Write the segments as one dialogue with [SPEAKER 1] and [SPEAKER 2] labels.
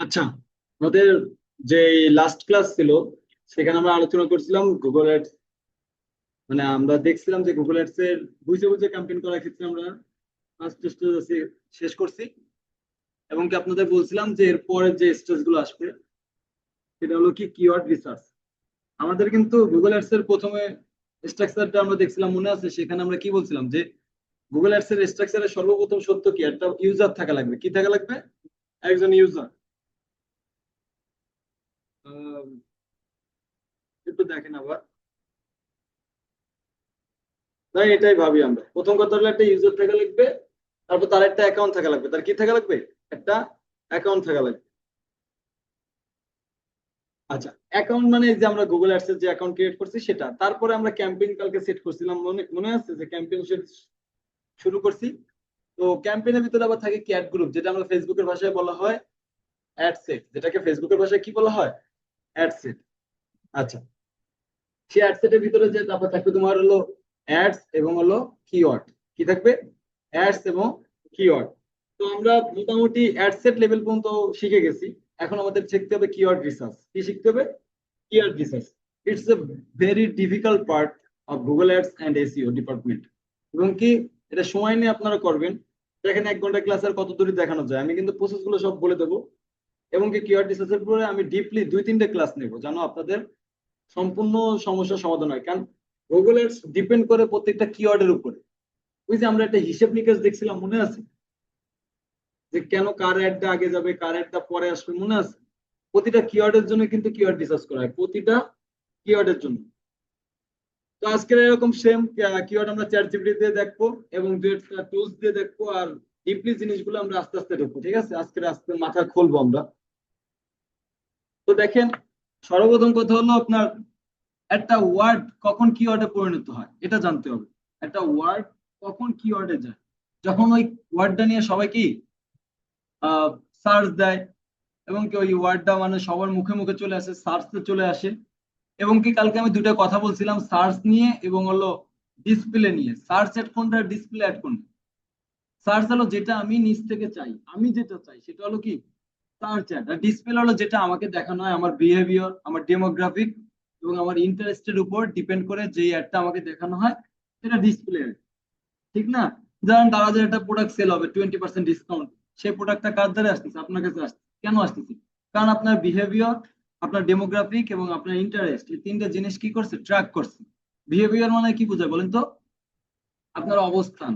[SPEAKER 1] আচ্ছা, আমাদের যে লাস্ট ক্লাস ছিল সেখানে আমরা আলোচনা করছিলাম গুগল অ্যাডস। মানে আমরা দেখছিলাম যে গুগল অ্যাডস এর বুঝে বুঝে ক্যাম্পেইন করার ক্ষেত্রে আমরা ফার্স্ট স্টেজ শেষ করছি, এবং কি আপনাদের বলছিলাম যে এর পরের যে স্টেজ গুলো আসবে সেটা হলো কি কিওয়ার্ড রিসার্চ। আমাদের কিন্তু গুগল অ্যাডস এর প্রথমে স্ট্রাকচারটা আমরা দেখছিলাম, মনে আছে? সেখানে আমরা কি বলছিলাম যে গুগল অ্যাডস এর স্ট্রাকচারের সর্বপ্রথম সত্য কি, একটা ইউজার থাকা লাগবে। কি থাকা লাগবে? একজন ইউজার। একটু দেখেন আবার। তাই এটাই ভাবি আমরা, প্রথম কথা হলো একটা ইউজার থাকা লাগবে, তারপর তার একটা অ্যাকাউন্ট থাকা লাগবে। তার কি থাকা লাগবে? একটা অ্যাকাউন্ট থাকা লাগবে। আচ্ছা, অ্যাকাউন্ট মানে এই যে আমরা গুগল অ্যাডস এর যে অ্যাকাউন্ট ক্রিয়েট করছি সেটা। তারপরে আমরা ক্যাম্পেইন কালকে সেট করছিলাম, মনে মনে আছে যে ক্যাম্পেইন শুরু করছি। তো ক্যাম্পেইনের ভিতরে আবার থাকে কি অ্যাড গ্রুপ, যেটা আমরা ফেসবুকের ভাষায় বলা হয় অ্যাড সেট, যেটাকে ফেসবুকের ভাষায় কি বলা হয়? Ad set. আচ্ছা, সেই অ্যাড সেটের ভিতরে যে তারপর থাকবে তোমার হলো অ্যাডস এবং হলো কিওয়ার্ড। কি থাকবে? অ্যাডস এবং কিওয়ার্ড। তো আমরা মোটামুটি অ্যাড সেট লেভেল পর্যন্ত শিখে গেছি। এখন আমাদের শিখতে হবে কিওয়ার্ড রিসার্চ। কি শিখতে হবে? Keyword research. It's a very difficult part of Google ads and SEO department. এবং কি এটা সময় নিয়ে আপনারা করবেন। এখানে 1 ঘন্টা ক্লাস আর কত দূরে দেখানো যায়, আমি কিন্তু প্রসেস গুলো সব বলে দেবো। এবং কি কিওয়ার্ড রিসার্চের উপরে আমি ডিপলি 2-3টে ক্লাস নেবো, জানো, আপনাদের সম্পূর্ণ সমস্যার সমাধান হয়। কারণ গুগল এডস ডিপেন্ড করে প্রত্যেকটা কিওয়ার্ডের উপরে। ওই যে আমরা একটা হিসেব নিকেশ দেখছিলাম, মনে আছে? যে কেন কার অ্যাডটা আগে যাবে, কার অ্যাডটা পরে আসবে, মনে আছে? প্রতিটা কিওয়ার্ডের জন্য কিন্তু কিওয়ার্ড রিসার্চ করা হয়, প্রতিটা কিওয়ার্ডের জন্য। তো আজকের এরকম সেম কিওয়ার্ড আমরা চ্যাট জিপিটি দিয়ে দেখবো, এবং দু একটা টুলস দিয়ে দেখবো। আর ডিপলি জিনিসগুলো আমরা আস্তে আস্তে ঢুকবো, ঠিক আছে? আজকে আস্তে মাথা খুলবো আমরা। তো দেখেন, সর্বপ্রথম কথা হলো আপনার একটা ওয়ার্ড কখন কিওয়ার্ডে পরিণত হয় এটা জানতে হবে। একটা ওয়ার্ড কখন কিওয়ার্ডে যায়? যখন ওই ওয়ার্ডটা নিয়ে সবাই কি সার্চ দেয়, এবং কি ওই ওয়ার্ডটা মানে সবার মুখে মুখে চলে আসে, সার্চে চলে আসে। এবং কি কালকে আমি দুটো কথা বলছিলাম, সার্চ নিয়ে এবং হলো ডিসপ্লে নিয়ে। সার্চ অ্যাড কোনটা, ডিসপ্লে অ্যাড কোনটা? সার্চ হলো যেটা আমি নিজ থেকে চাই, আমি যেটা চাই সেটা হলো কি সার্চ অ্যাড। আর ডিসপ্লে হলো যেটা আমাকে দেখানো হয়, আমার বিহেভিয়ার, আমার ডেমোগ্রাফিক এবং আমার ইন্টারেস্টের উপর ডিপেন্ড করে যে অ্যাডটা আমাকে দেখানো হয় সেটা ডিসপ্লে অ্যাড। ঠিক না? যেমন দারাজের একটা প্রোডাক্ট সেল হবে 20% ডিসকাউন্ট, সেই প্রোডাক্টটা কার দ্বারা আসতেছে? আপনার কাছে আসছে। কেন আসতেছে? কারণ আপনার বিহেভিয়ার, আপনার ডেমোগ্রাফিক এবং আপনার ইন্টারেস্ট, এই তিনটে জিনিস কি করছে? ট্র্যাক করছে। বিহেভিয়ার মানে কি বোঝায় বলেন তো? আপনার অবস্থান।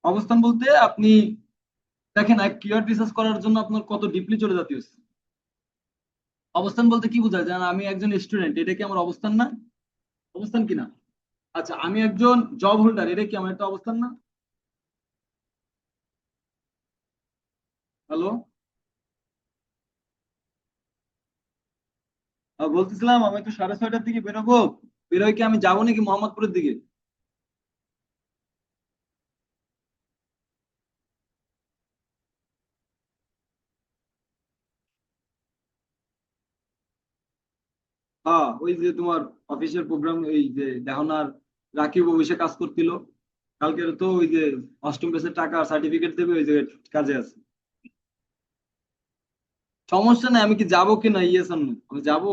[SPEAKER 1] অবস্থান বলতে আপনি দেখেন এক কিওয়ার্ড রিসার্চ করার জন্য আপনার কত ডিপলি চলে যেতে হচ্ছে। অবস্থান বলতে কি বোঝায়? যেন আমি একজন স্টুডেন্ট, এটা কি আমার অবস্থান না? অবস্থান কি না? আচ্ছা, আমি একজন জব হোল্ডার, এটা কি আমার একটা অবস্থান না? হ্যালো? বলতেছিলাম আমি তো 6:30টার দিকে বেরোবো। বেরোয় কি আমি যাবো নাকি মোহাম্মদপুরের দিকে? হ্যাঁ, ওই যে তোমার অফিসের প্রোগ্রাম, এই যে দেখো না, রাকিব অফিসে কাজ করছিল। কালকে তো ওই যে অষ্টম বেসের টাকা সার্টিফিকেট দেবে, ওই যে কাজে আছে। সমস্যা নাই, আমি কি যাবো কিনা, ইয়েস আর নো, আমি যাবো।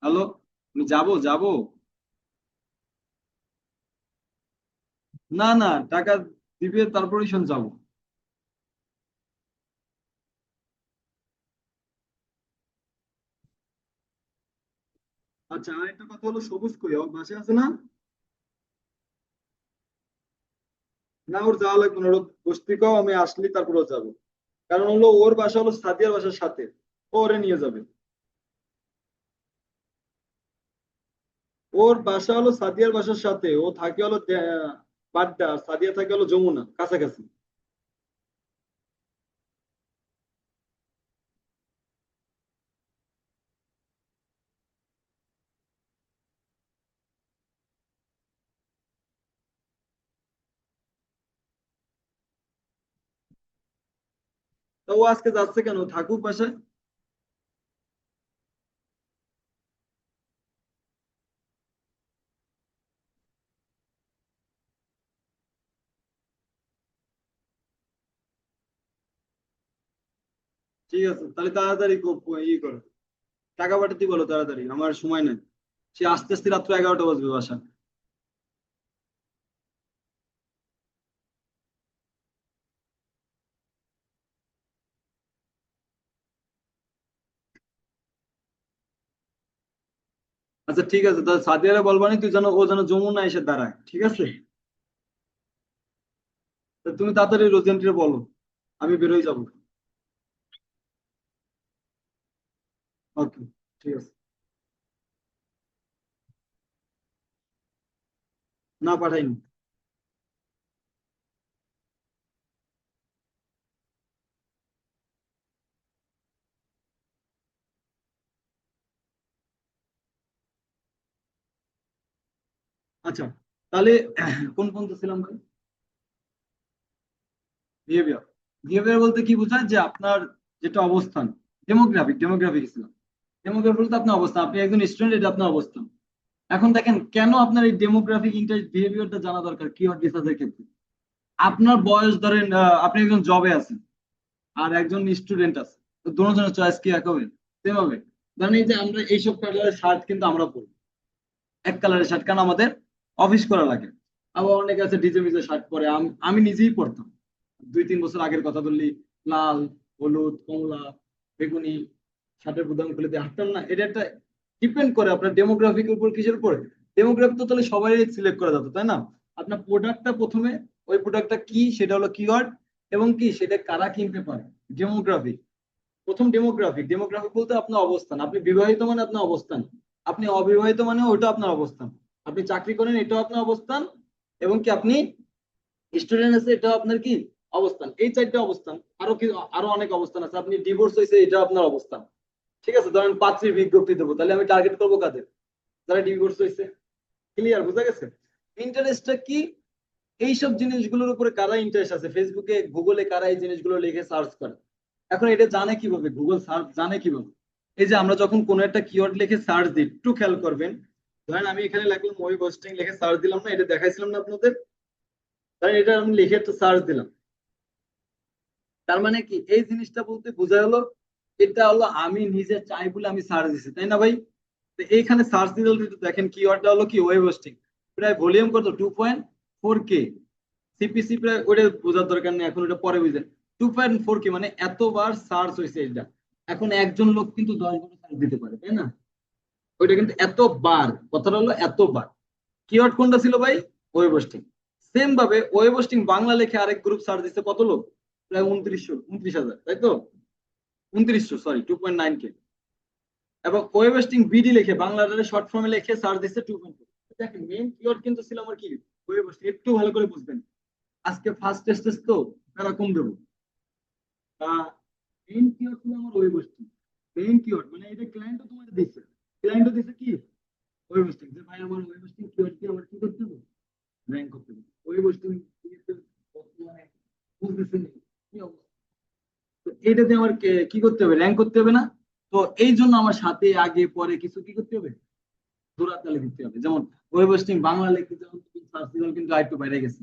[SPEAKER 1] হ্যালো? আমি যাবো যাবো। না না, টাকা দিবে তারপরেই শোন যাবো। আচ্ছা, আর একটা কথা হলো, সবুজ কই, ওর বাসায় আছে না? না, ওর যাওয়া লাগবে না, ওর বসতে কও, আমি আসলি তারপর ও যাবো। কারণ হলো ওর বাসা হলো সাদিয়ার বাসার সাথে, ও ওরে নিয়ে যাবে। ওর বাসা হলো সাদিয়ার বাসার সাথে, ও থাকে হলো বাড্ডা, আর সাদিয়া থাকে হলো যমুনা, কাছাকাছি। তো ও আজকে যাচ্ছে কেন? থাকুক বাসায়। ঠিক আছে, তাহলে তাড়াতাড়ি করো, টাকা পাঠাতে বলো তাড়াতাড়ি, আমার সময় নাই। সে আস্তে আস্তে রাত্র 11টা বাজবে বাসা। আচ্ছা ঠিক আছে, তাহলে সাদিয়ারে বলবানি তুই যেন, ও যেন যমুনা এসে দাঁড়ায়, ঠিক আছে? তা তুমি তাড়াতাড়ি রোজেন্টে বলো, আমি বেরোই যাবো। ওকে, ঠিক আছে। না, পাঠাইনি। আচ্ছা, তাহলে কোন পর্যন্ত ছিলাম ভাই? বিহেভিয়ার। বিহেভিয়ার বলতে কি বোঝায়, যে আপনার যেটা অবস্থান, ডেমোগ্রাফিক ছিলাম। ডেমোগ্রাফি বলতে আপনার অবস্থান, আপনি একজন স্টুডেন্ট, এটা আপনার অবস্থান। এখন দেখেন কেন আপনার এই ডেমোগ্রাফিক ইন্টারেস্ট বিহেভিয়ারটা জানা দরকার কিওয়ার্ড রিসার্চের ক্ষেত্রে। আপনার বয়স ধরেন, আপনি একজন জবে আছেন, আর একজন স্টুডেন্ট আছে, তো দুজনের চয়েস কি এক হবে? সেম হবে? ধরেন এই যে আমরা এইসব কালারের শার্ট কিন্তু আমরা পরি, এক কালারের শার্ট, কারণ আমাদের অফিস করা লাগে। আবার অনেকে আছে ডিজে মিজে শার্ট পরে, আমি নিজেই পরতাম। 2-3 বছর আগের কথা বললি, লাল, হলুদ, কমলা, বেগুনি শার্টের বুতাম খুলে দিয়ে হাঁটতাম না? এটা একটা ডিপেন্ড করে আপনার ডেমোগ্রাফিকের উপর, কিসের উপরে? ডেমোগ্রাফি তো তাহলে সবাই সিলেক্ট করা যেত, তাই না? আপনার প্রোডাক্টটা প্রথমে, ওই প্রোডাক্টটা কি সেটা হলো কিওয়ার্ড, এবং কি সেটা কারা কিনতে পারে, ডেমোগ্রাফি। প্রথম ডেমোগ্রাফি, বলতে আপনার অবস্থান, আপনি বিবাহিত মানে আপনার অবস্থান, আপনি অবিবাহিত মানে ওইটা আপনার অবস্থান, আপনি চাকরি করেন এটাও আপনার অবস্থান, এবং কি আপনি স্টুডেন্ট আছে এটাও আপনার কি অবস্থান। এই চারটা অবস্থান, আরো কি, আরো অনেক অবস্থান আছে, আপনি ডিভোর্স হয়েছে এটা আপনার অবস্থান। ঠিক আছে, ধরেন পাত্রীর বিজ্ঞপ্তি দেবো, তাহলে আমি টার্গেট করবো কাদের? যারা ডিভোর্স হয়েছে। ক্লিয়ার, বুঝা গেছে? ইন্টারেস্টটা কি? এইসব জিনিসগুলোর উপরে কারা ইন্টারেস্ট আছে, ফেসবুকে গুগলে কারা এই জিনিসগুলো লিখে সার্চ করে। এখন এটা জানে কিভাবে, গুগল সার্চ জানে কিভাবে? এই যে আমরা যখন কোনো একটা কিওয়ার্ড লিখে সার্চ দিই, একটু খেয়াল করবেন। ধরেন আমি এখানে লিখলাম ওয়েব হোস্টিং, লিখে সার্চ দিলাম, না এটা দেখাইছিলাম না আপনাদের? ধরেন এটা আমি লিখে একটু সার্চ দিলাম, তার মানে কি এই জিনিসটা বলতে বোঝা হলো, এটা হলো আমি নিজে চাই বলে আমি সার্চ দিছি, তাই না ভাই? তো এইখানে সার্চ রেজাল্ট দেখেন, কিওয়ার্ডটা হলো কি, ওয়েব হোস্টিং। প্রায় ভলিউম কত, 2.4K। সিপিসি প্রায়, ওটা বোঝার দরকার নেই এখন, ওটা পরে বুঝেন। 2.4K মানে এতবার সার্চ হয়েছে এটা। এখন একজন লোক কিন্তু 10 বার সার্চ দিতে পারে, তাই না? ওইটা কিন্তু এতবার, কথাটা হলো এতবার। কিওয়ার্ড কোনটা ছিল ভাই? Web hosting. সেম ভাবে ওয়েব হোস্টিং বাংলা লেখে আরেক গ্রুপ সার্চ দিচ্ছে কত লোক? প্রায় 2900, 29,000, তাই তো? 2900, সরি, 2.9K। এবং ওয়েব হোস্টিং বিডি লিখে বাংলাদেশের শর্ট ফর্মে লিখে সার্চ দিচ্ছে 2.4। দেখেন মেইন কিওয়ার্ড কিন্তু ছিল আমার কি, ওয়েব হোস্টিং। একটু ভালো করে বুঝবেন, আজকে ফার্স্ট টেস্ট তো, তারা কম দেবো। মেইন কিওয়ার্ড ছিল আমার ওয়েব হোস্টিং। মেইন কিওয়ার্ড মানে এটা ক্লায়েন্টও তোমার দিচ্ছে, ক্লায়েন্টও দিচ্ছে কি, ওয়েব হোস্টিং। যে ভাই আমার ওয়েব হোস্টিং কিওয়ার্ড কি আমার কি করতে হবে, র্যাঙ্ক করতে হবে। ওয়েব হোস্টিং বর্তমানে বুঝতেছেন কি অবস্থা? তো এইটাতে আমার কি করতে হবে, র্যাঙ্ক করতে হবে না? তো এই জন্য আমার সাথে আগে পরে কিছু কি করতে হবে, দৌড়াতালি দিতে হবে। যেমন ওয়েব হোস্টিং বাংলা লিখতে যখন সার্চ দিলাম কিন্তু আরেকটু বাইরে গেছে।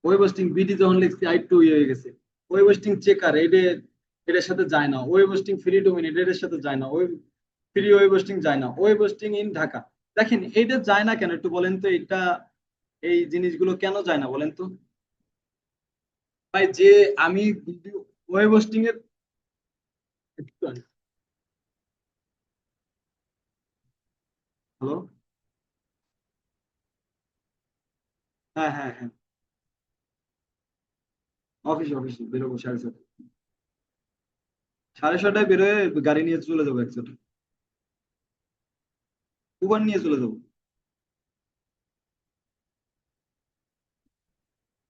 [SPEAKER 1] ওয়েব হোস্টিং বিডি যখন লিখছি আরেকটু ইয়ে হয়ে গেছে। ওয়েব হোস্টিং চেকার, এটার সাথে যায় না। ওয়েব হোস্টিং ফ্রি ডোমেইন, এটার সাথে যায় না। ফ্রি ওয়েব হোস্টিং যায় না। ওয়েব হোস্টিং ইন ঢাকা, দেখেন এটা যায় না কেন একটু বলেন তো? এটা, এই জিনিসগুলো কেন যায় না বলেন তো ভাই? যে আমি ওয়েব হোস্টিং এর, হ্যালো, হ্যাঁ হ্যাঁ হ্যাঁ, অফিসে বেরোবো 7:30। 7:30 বেরোয় গাড়ি নিয়ে চলে যাবো একসাথে, উবার নিয়ে চলে যাবো।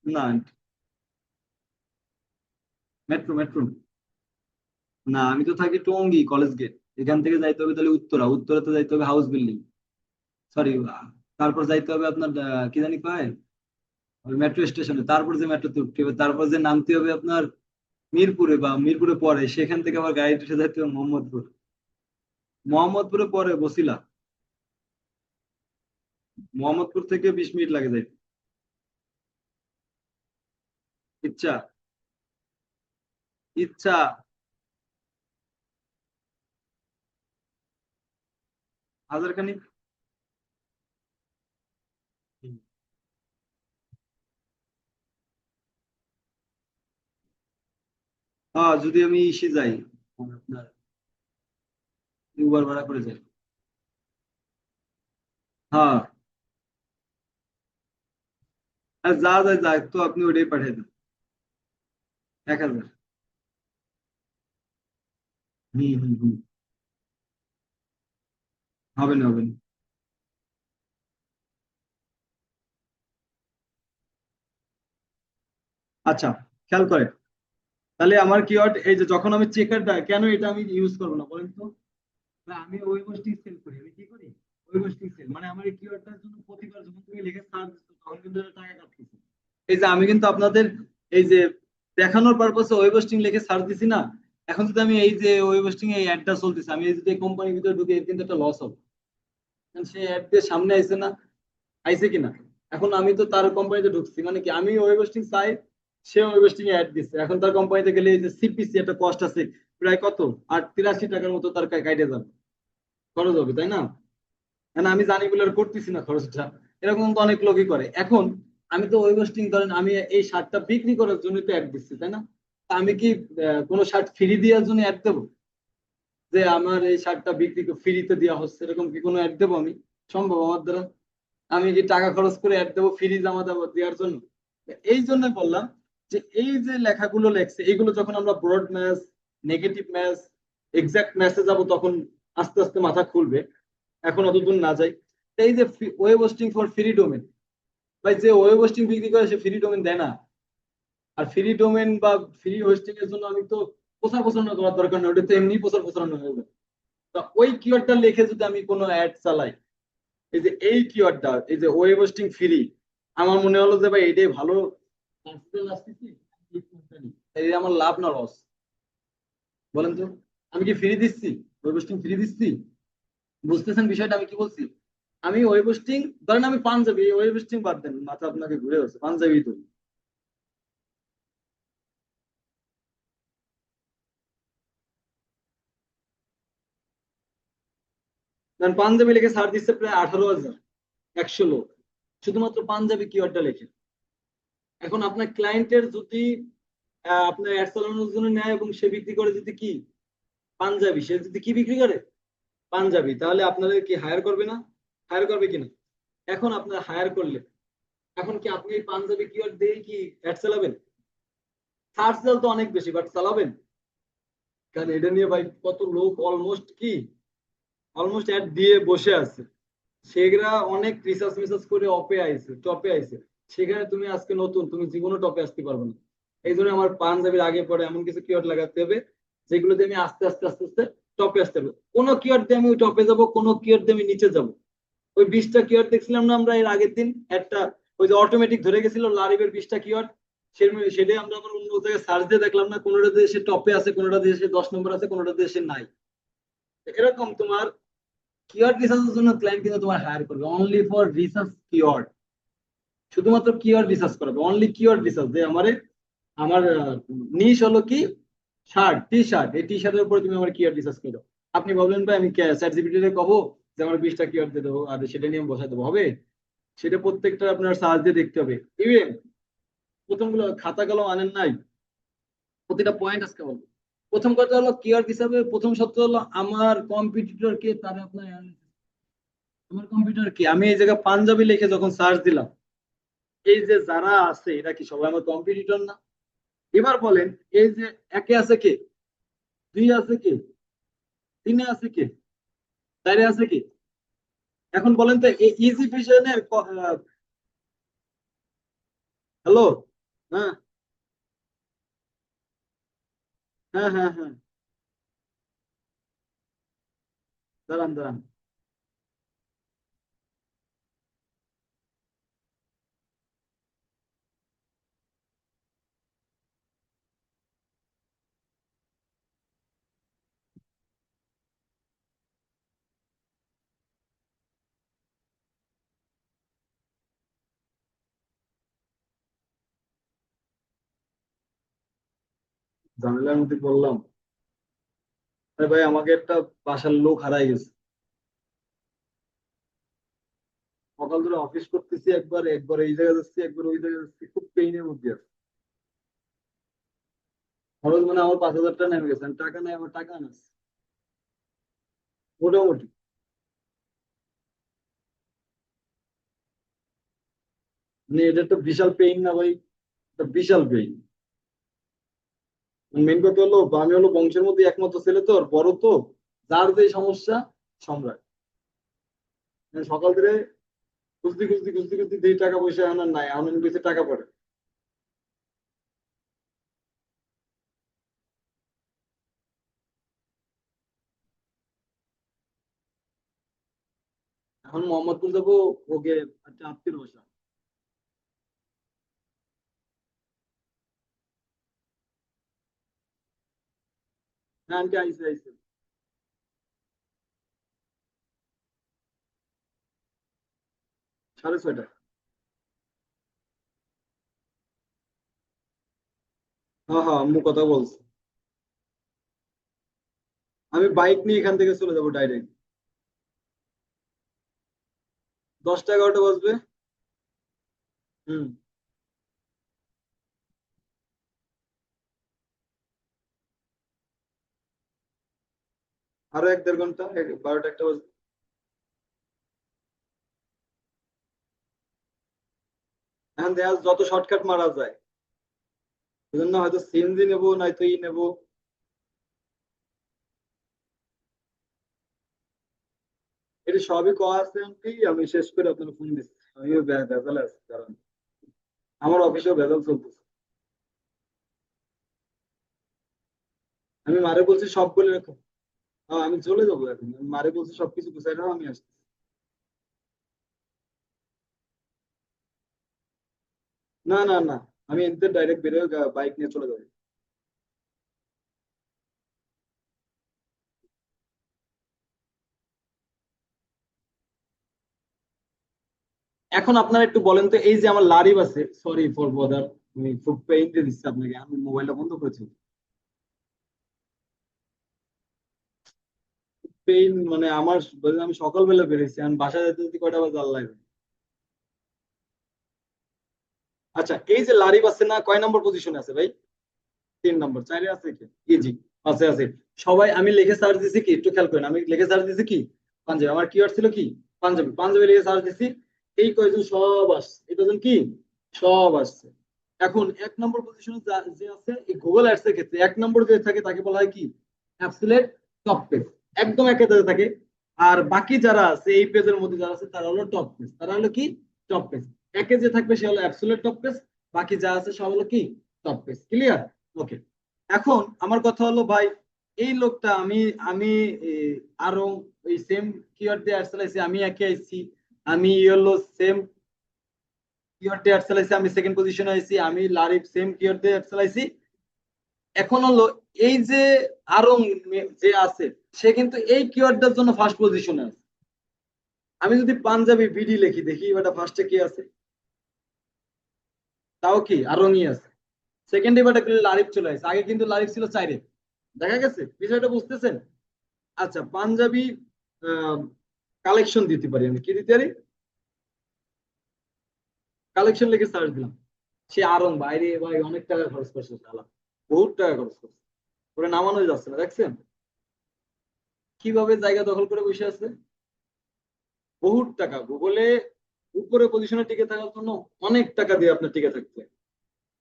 [SPEAKER 1] না, মেট্রো। না, আমি তো থাকি টঙ্গী কলেজ গেট। এখান থেকে যাইতে হবে তাহলে উত্তরাতে যাইতে হবে হাউস বিল্ডিং, সরি। তারপর যাইতে হবে আপনার কি জানি কয়, ওই মেট্রো স্টেশনে। তারপর যে মেট্রোতে উঠতে হবে, তারপর যে নামতে হবে আপনার মিরপুরে, বা মিরপুরে পরে সেখান থেকে আবার গাড়ি উঠে যাইতে হবে মোহাম্মদপুর। মোহাম্মদপুরে পরে বসিলা। মোহাম্মদপুর থেকে 20 মিনিট লাগে যাইতে। ইচ্ছা, ইচ্ছা। হাজার খানিক। হুম। হ্যাঁ, যদি আমি ইসে যাই, আপনার উবার ভাড়া করে যাই। হ্যাঁ। আর যা যায় যাক, তো আপনি ওটাই পাঠিয়ে দেন। 1,000। হম হম হম। হবে না, হবে না। আচ্ছা, খেয়াল করেন। তাহলে আমার কিওয়ার্ড এই যে, যখন আমি চেকারটা কেন এটা আমি ইউজ করবো না বলেন তো? না, আমি ওই গোষ্ঠী সেল করি। আমি কি করি? ওই গোষ্ঠী সেল মানে আমার এই কিওয়ার্ডটার জন্য প্রতিবার যখন তুমি লিখে সার্চ দিচ্ছ তখন কিন্তু এটা টাকা কাটতেছে। এই যে আমি কিন্তু আপনাদের এই যে দেখানোর পারপাসে ওয়েব হোস্টিং লিখে সার্চ দিছি না। এখন যদি আমি এই যে ওয়েব হোস্টিং এই অ্যাডটা চলতেছে, আমি এই যদি কোম্পানির ভিতরে ঢুকে, এর কিন্তু একটা লস হবে। কারণ সে অ্যাড দিয়ে সামনে আইছে না, আইছে কিনা। এখন আমি তো তার কোম্পানিতে ঢুকছি, মানে কি আমি ওয়েব হোস্টিং চাই, সে ওয়েব হোস্টিং এ অ্যাড দিচ্ছে। এখন তার কোম্পানিতে গেলে এই যে সিপিসি একটা কস্ট আছে, প্রায় কত, 83 টাকার মতো তার কাইটে যাবে, খরচ হবে, তাই না? মানে আমি জানি বলে আর করতেছি না খরচটা। এরকম তো অনেক লোকই করে। এখন আমি তো ওয়েব হোস্টিং করেন, আমি এই শার্টটা বিক্রি করার জন্য তো অ্যাড দিচ্ছি, তাই না? তা আমি কি কোনো শার্ট ফ্রি দেওয়ার জন্য অ্যাড দেবো, যে আমার এই শার্টটা বিক্রি ফ্রিতে দেওয়া হচ্ছে, এরকম কি কোনো অ্যাড দেবো আমি? সম্ভব আমার দ্বারা? আমি কি টাকা খরচ করে অ্যাড দেবো ফ্রি জামা দেবো দেওয়ার জন্য? এই জন্য বললাম যে এই যে লেখাগুলো লেখছে এগুলো যখন আমরা broad match, negative match, exact ম্যাচে যাব, তখন আস্তে আস্তে মাথা খুলবে। এখন অতদূর না যাই। এই যে web hosting for free domain, ভাই যে ওয়েব হোস্টিং বিক্রি করে সে ফ্রি ডোমেন দেয় না। আর ফ্রি ডোমেন বা ফ্রি হোস্টিং এর জন্য আমি তো প্রচার প্রচারণা করার দরকার নেই, ওটা তো এমনি প্রচার প্রচারণা হয়ে যাবে। তা ওই কিওয়ার্ডটা লিখে যদি আমি কোনো অ্যাড চালাই, এই যে এই কিওয়ার্ডটা, এই যে ওয়েব হোস্টিং ফ্রি, আমার মনে হলো যে ভাই এটাই ভালো সার্চেবল আসতেছে, এই আমার লাভ না লস, বলেন তো? আমি কি ফ্রি দিচ্ছি? ওয়েব হোস্টিং ফ্রি দিচ্ছি? বুঝতেছেন বিষয়টা আমি কি বলছি? আমি ওয়েব হোস্টিং, ধরেন আমি পাঞ্জাবি, ওয়েব হোস্টিং বাদ দেন, মাথা আপনাকে ঘুরে গেছে, পাঞ্জাবি তো। কারণ পাঞ্জাবি লিখে সার্চ দিচ্ছে প্রায় 18,000, 100 লোক, শুধুমাত্র পাঞ্জাবি কিওয়ার্ডটা লেখে। এখন আপনার ক্লায়েন্টের যদি আপনার অ্যাড চালানোর জন্য নেয় এবং সে বিক্রি করে যদি কি, পাঞ্জাবি, সে যদি কি বিক্রি করে, পাঞ্জাবি, তাহলে আপনাদের কি হায়ার করবে না? হায়ার করবে কিনা? এখন আপনার হায়ার করলে, এখন কি আপনি এই পাঞ্জাবি কিওয়ার্ড দিয়ে কি অ্যাড চালাবেন? সার্চ দেওয়া তো অনেক বেশি, বাট চালাবেন? কারণ এটা নিয়ে ভাই কত লোক অলমোস্ট কি, অলমোস্ট অ্যাড দিয়ে বসে আছে। সেগুলা অনেক রিসার্চ মিসার্চ করে অপে আইছে, টপে আইছে। সেখানে তুমি আজকে নতুন, তুমি জীবনও টপে আসতে পারবে না। এই জন্য আমার পাঞ্জাবির আগে পরে এমন কিছু কিওয়ার্ড লাগাতে হবে যেগুলো দিয়ে আমি আস্তে আস্তে আস্তে আস্তে টপে আসতে হবে। কোনো কিওয়ার্ড দিয়ে আমি টপে যাব, কোনো কিওয়ার্ড দিয়ে আমি নিচে যাব। ওই 20টা কিওয়ার্ড দেখছিলাম না আমরা এর আগের দিন একটা, ওই যে অটোমেটিক ধরে গেছিল লারিবের 20টা কিওয়ার্ড, সেটাই আমরা আবার অন্য জায়গায় সার্চ দিয়ে দেখলাম না, কোনোটা দিয়ে সে টপে আছে, কোনোটা দিয়ে সে 10 নম্বর আছে, কোনোটা দিয়ে সে নাই। এরকম তোমার কিওয়ার্ড রিসার্চের জন্য ক্লায়েন্ট কিন্তু তোমার হায়ার করবে অনলি ফর রিসার্চ কিওয়ার্ড। শুধুমাত্র কিওয়ার্ড রিসার্চ করাবে, অনলি কিওয়ার্ড রিসার্চ, যে আমার নিশ হলো কি, শার্ট, টি শার্ট, এই টি শার্টের উপরে তুমি আমার কিওয়ার্ড রিসার্চ করো। আপনি ভাবলেন ভাই আমি চ্যাট জিপিটি তে কব যে আমার 20টা কিওয়ার্ড দিয়ে দেবো আর সেটা নিয়ে আমি বসাই দেবো, হবে? সেটা প্রত্যেকটা আপনার সার্চ দিয়ে দেখতে হবে। ইভেন প্রথমগুলো খাতা কলম আনেন নাই, প্রতিটা পয়েন্ট আজকে বলবো। প্রথম কথা হলো কিওয়ার্ড হিসাবে প্রথম সত্য হলো আমার কম্পিটিটর কে, তারা আপনার আমার কম্পিউটার কি, আমি এই জায়গায় পাঞ্জাবি লিখে যখন সার্চ দিলাম, এই যে যারা আছে এরা কি সবাই আমার কম্পিটিটর না? এবার বলেন, এই যে একে আছে কে, দুই আছে কে, তিনে আছে কে, চারে আছে কে? এখন বলেন তো ইজি ভিশনের, হ্যালো, হ্যাঁ হ্যাঁ হ্যাঁ হ্যাঁ, দাঁড়ান দাঁড়ান। ঝামেলার মধ্যে বললাম, আরে ভাই আমাকে একটা বাসার লোক হারাই গেছে। সকাল ধরে অফিস করতেছি, একবার একবার এই জায়গায় যাচ্ছি, একবার ওই জায়গায় যাচ্ছি, খুব পেইনের মধ্যে আছে। খরচ মানে আমার 5,000 টাকা নেমে গেছে, আমি টাকা নেই, আমার টাকা আনাস মোটামুটি। মানে এটা একটা বিশাল পেইন না ভাই? একটা বিশাল পেইন। মেন কথা হলো আমি হলো বংশের মধ্যে একমাত্র ছেলে, তো আর বড় তো, যার যে সমস্যা, সম্রাট। মানে সকাল থেকে খুঁজতে খুঁজতে খুঁজতে খুঁজতে যেই টাকা পয়সা আনার নাই, আমার কাছে টাকা পড়ে। এখন মোহাম্মদপুর যাবো, ওকে একটা আত্মীয় বসা। হ্যাঁ আন্টি, আইসে আইসে। 6:30। হ্যাঁ হ্যাঁ, আম্মু কথা বলছে। আমি বাইক নিয়ে এখান থেকে চলে যাবো ডাইরেক্ট। 10টা 11টা বাজবে। হুম। আরো 1-1.5 ঘন্টা, 12টা 1টা বাজবে। এখন দেখা যাচ্ছে যত শর্টকাট মারা যায়, এই জন্য হয়তো সিএনজি নেবো, নয়তো ই নেবো। এটা সবই করা আছে আন্টি, আমি শেষ করে আপনার ফোন দিচ্ছি। আমিও ভেজাল আছি, কারণ আমার অফিসেও ভেজাল চলতেছে। আমি মারে বলছি সব বলে রাখো। হ্যাঁ, আমি চলে যাবো এখন, আমি মারে বলছি সবকিছু গুছাই রাখো, আমি আসছি। না না না, আমি এতে ডাইরেক্ট বেরোয় বাইক নিয়ে চলে যাবো। এখন আপনারা একটু বলেন তো, এই যে আমার লারিব আছে, সরি ফর বদার, আমি খুব পেইন দিয়ে দিচ্ছি আপনাকে, আমি মোবাইলটা বন্ধ করেছি। পেইন মানে আমার, আমি সকালবেলা বেরিয়েছি, আমি বাসায় যেতে যেতে কয়টা বাজে আল্লাহ জানে। আচ্ছা, এই যে লারিব আছে না, কয় নম্বর পজিশনে আছে ভাই? 3 নম্বর, 4-এ আছে কি? ইজি। আছে আছে। সবাই, আমি লিখে সার্চ দিছি কি, একটু খেয়াল করেন, আমি লিখে সার্চ দিছি কি, পাঞ্জাবি। আমার কিওয়ার্ড ছিল কি, পাঞ্জাবি। পাঞ্জাবি লিখে সার্চ দিছি, এই কয়জন সব আসছে, এই কয়জন কি, সব আসছে। এখন 1 নম্বর পজিশনে যে আছে, এই গুগল অ্যাডস এর ক্ষেত্রে 1 নম্বর যে থাকে তাকে বলা হয় কি, অ্যাবসলিউট টপ পেজ। একদম একে থাকে। আর বাকি যারা আছে এই পেজের মধ্যে যারা আছে, তারা হলো টপ পেজ, তারা হলো কি, টপ পেজ। একে যে থাকবে সে হলো অ্যাবসলিউট টপ পেজ, বাকি যা আছে সব হলো কি, টপ পেজ। ক্লিয়ার? ওকে। এখন আমার কথা হলো ভাই, এই লোকটা আমি আমি এ, আরো ওই সেম কিওয়ার্ড দিয়ে অ্যাড চালাইছি, আমি একে আইছি। আমি হলো সেম কিওয়ার্ড দিয়ে অ্যাড চালাইছি, আমি সেকেন্ড পজিশনে আইছি। আমি লারিফ সেম কিওয়ার্ড দিয়ে অ্যাড চালাইছি। এখন হলো এই যে আরং যে আছে, সে কিন্তু এই কিওয়ার্ডটার জন্য ফার্স্ট পজিশনে আছে। আমি যদি পাঞ্জাবি বিডি লিখি, দেখি এটা ফার্স্টে কি আছে, তাও কি আরংই আছে। সেকেন্ড এবারটা কিন্তু লারিফ চলে আসছে, আগে কিন্তু লারিফ ছিল 4-এ। দেখা গেছে বিষয়টা, বুঝতেছেন? আচ্ছা, পাঞ্জাবি কালেকশন দিতে পারি, আমি কি দিতে পারি, কালেকশন লিখে সার্চ দিলাম। সে আরং, বাইরে ভাই অনেক টাকা খরচ করছে শালা, বহুত টাকা খরচ করছে, ওরা নামানোই যাচ্ছে না, দেখছেন কিভাবে জায়গা দখল করে বসে আছে। বহুত টাকা গুগলে উপরে পজিশনে টিকে থাকার জন্য অনেক টাকা দিয়ে আপনার টিকে থাকতে হয়।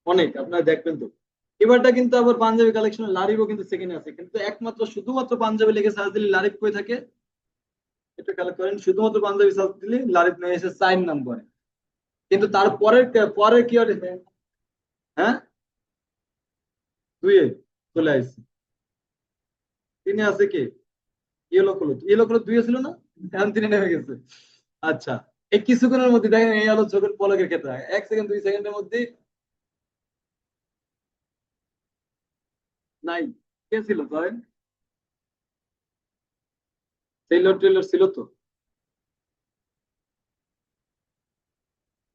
[SPEAKER 1] অনেক, আপনারা দেখবেন তো। এবারটা কিন্তু আবার পাঞ্জাবি কালেকশনে লারিবও কিন্তু সেকেন্ডে আছে, কিন্তু একমাত্র শুধুমাত্র পাঞ্জাবি লিখে সার্চ দিলে লারিব কই থাকে, এটা কালেক্ট করেন। শুধুমাত্র পাঞ্জাবি সার্চ দিলে লারিব নিয়ে এসে 4 নম্বরে। কিন্তু তার পরের পরে কি আর, হ্যাঁ, 2-এ চলে আসছে। 3-এ আছে কি, ইয়েলো কলর, ইয়েলো কলর 2-এ ছিল না, এখন 3-এ নেমে গেছে। আচ্ছা, এই কিছুক্ষণের মধ্যে দেখেন, এই হলো চোখের পলকের ক্ষেত্রে 1 সেকেন্ড 2 সেকেন্ডের মধ্যে নাই। কে ছিল ধরেন, টেইলর টেইলর ছিল তো।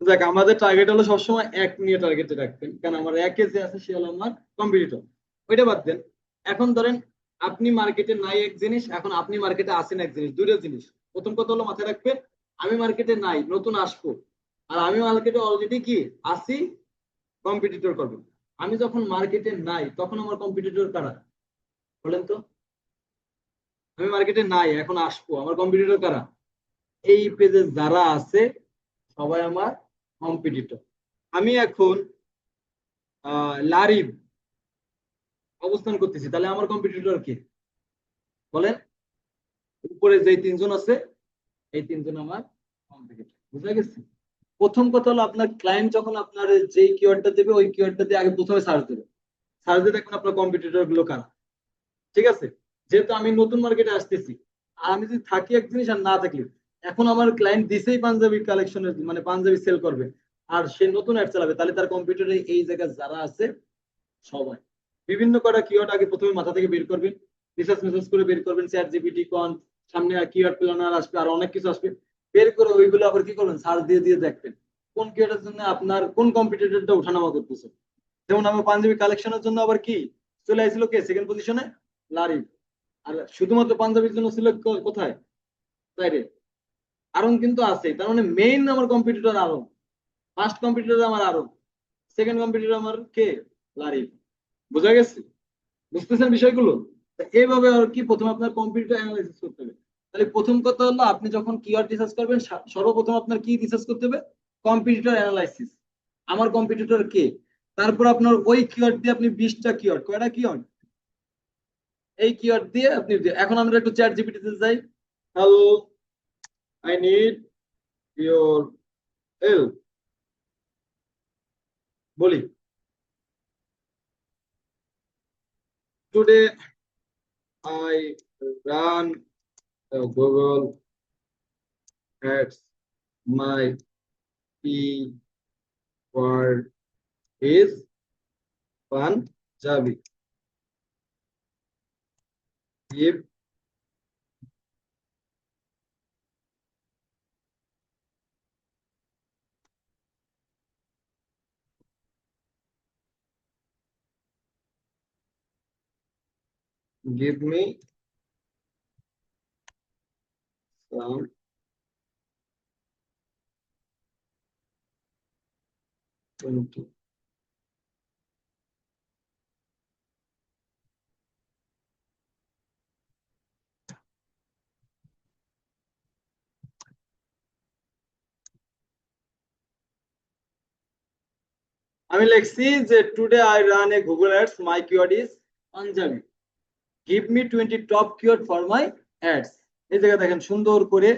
[SPEAKER 1] দেখ, আমাদের টার্গেট হলো সবসময় এক নিয়ে টার্গেটে রাখবেন, কারণ আমার একে যে আছে সে হলো আমার কম্পিটিটর। ওইটা বাদ দেন। এখন ধরেন আপনি মার্কেটে নাই এক জিনিস, এখন আপনি মার্কেটে আসেন এক জিনিস, দুটো জিনিস। প্রথম কথা হলো মাথায় রাখবেন, আমি মার্কেটে নাই, নতুন আসবো, আর আমি মার্কেটে অলরেডি কি আসি, কম্পিটিটর করবে। আমি যখন মার্কেটে নাই তখন আমার কম্পিটিটর কারা বলেন তো? আমি মার্কেটে নাই, এখন আসবো, আমার কম্পিটিটর কারা? এই পেজে যারা আছে সবাই আমার কম্পিটিটর। আমি এখন লারিভ অবস্থান করতেছি, তাহলে আমার কম্পিটিটর কে বলেন? উপরে যে তিনজন আছে এই তিনজন আমার কম্পিটিটর। বুঝা গেছে? প্রথম কথা হলো আপনার ক্লায়েন্ট যখন আপনার যে কিওয়ার্ডটা দেবে ওই কিওয়ার্ডটা দিয়ে আগে প্রথমে সার্চ দেবে, সার্চ দিয়ে দেখুন আপনার কম্পিটিটর গুলো কারা। ঠিক আছে? যেহেতু আমি নতুন মার্কেটে আসতেছি, আর আমি যদি থাকি এক জিনিস আর না থাকলে, এখন আমার ক্লায়েন্ট দিছেই পাঞ্জাবি কালেকশনের মানে পাঞ্জাবি সেল করবে, আর সে নতুন অ্যাড চালাবে, তাহলে তার কম্পিউটারে এই জায়গায় যারা আছে সবাই বিভিন্ন কটা কিওয়ার্ড আগে প্রথমে মাথা থেকে বের করবেন, রিসার্চ মেসেজ করে বের করবেন, চ্যাট জিপিটি কন, সামনে কিওয়ার্ড প্ল্যানার আসবে আর অনেক কিছু আসবে, বের করে ওইগুলো আবার কি করবেন, সার্চ দিয়ে দিয়ে দেখবেন কোন কিওয়ার্ডের জন্য আপনার কোন কম্পিটিটরটা ওঠানামা করতেছে। যেমন আমার পাঞ্জাবি কালেকশনের জন্য আবার কি চলে আসছিল কে সেকেন্ড পজিশনে? লারি। আর শুধুমাত্র পাঞ্জাবির জন্য ছিল কোথায়? তাইরে। আরং কিন্তু আছে, তার মানে মেইন আমার কম্পিটিটর আরং, ফার্স্ট কম্পিটিটর আমার আরং, সেকেন্ড কম্পিটিটর আমার কে? লারি। বোঝা গেছে? বুঝতেছেন বিষয়গুলো? তা এইভাবে আর কি প্রথমে আপনার কম্পিউটার অ্যানালাইসিস করতে হবে। তাহলে প্রথম কথা হলো আপনি যখন কিওয়ার্ড রিসার্চ করবেন সর্বপ্রথম আপনার কি রিসার্চ করতে হবে? কম্পিটিটর অ্যানালাইসিস, আমার কম্পিটিটর কে। তারপর আপনার ওই কিওয়ার্ড দিয়ে আপনি 20টা কিওয়ার্ড, কয়টা কিওয়ার্ড, এই কিওয়ার্ড দিয়ে আপনি এখন আমরা একটু চ্যাট জিপিটিতে যাই। Hello, I need your help, বলি today I run Google ads, my keyword is Punjabi. Give give me some 20. আমি লিখছি যে today I run a Google ads, my keyword is panjabi, give me 20 top keyword for my ads. এই জায়গায় দেখেন সুন্দর করে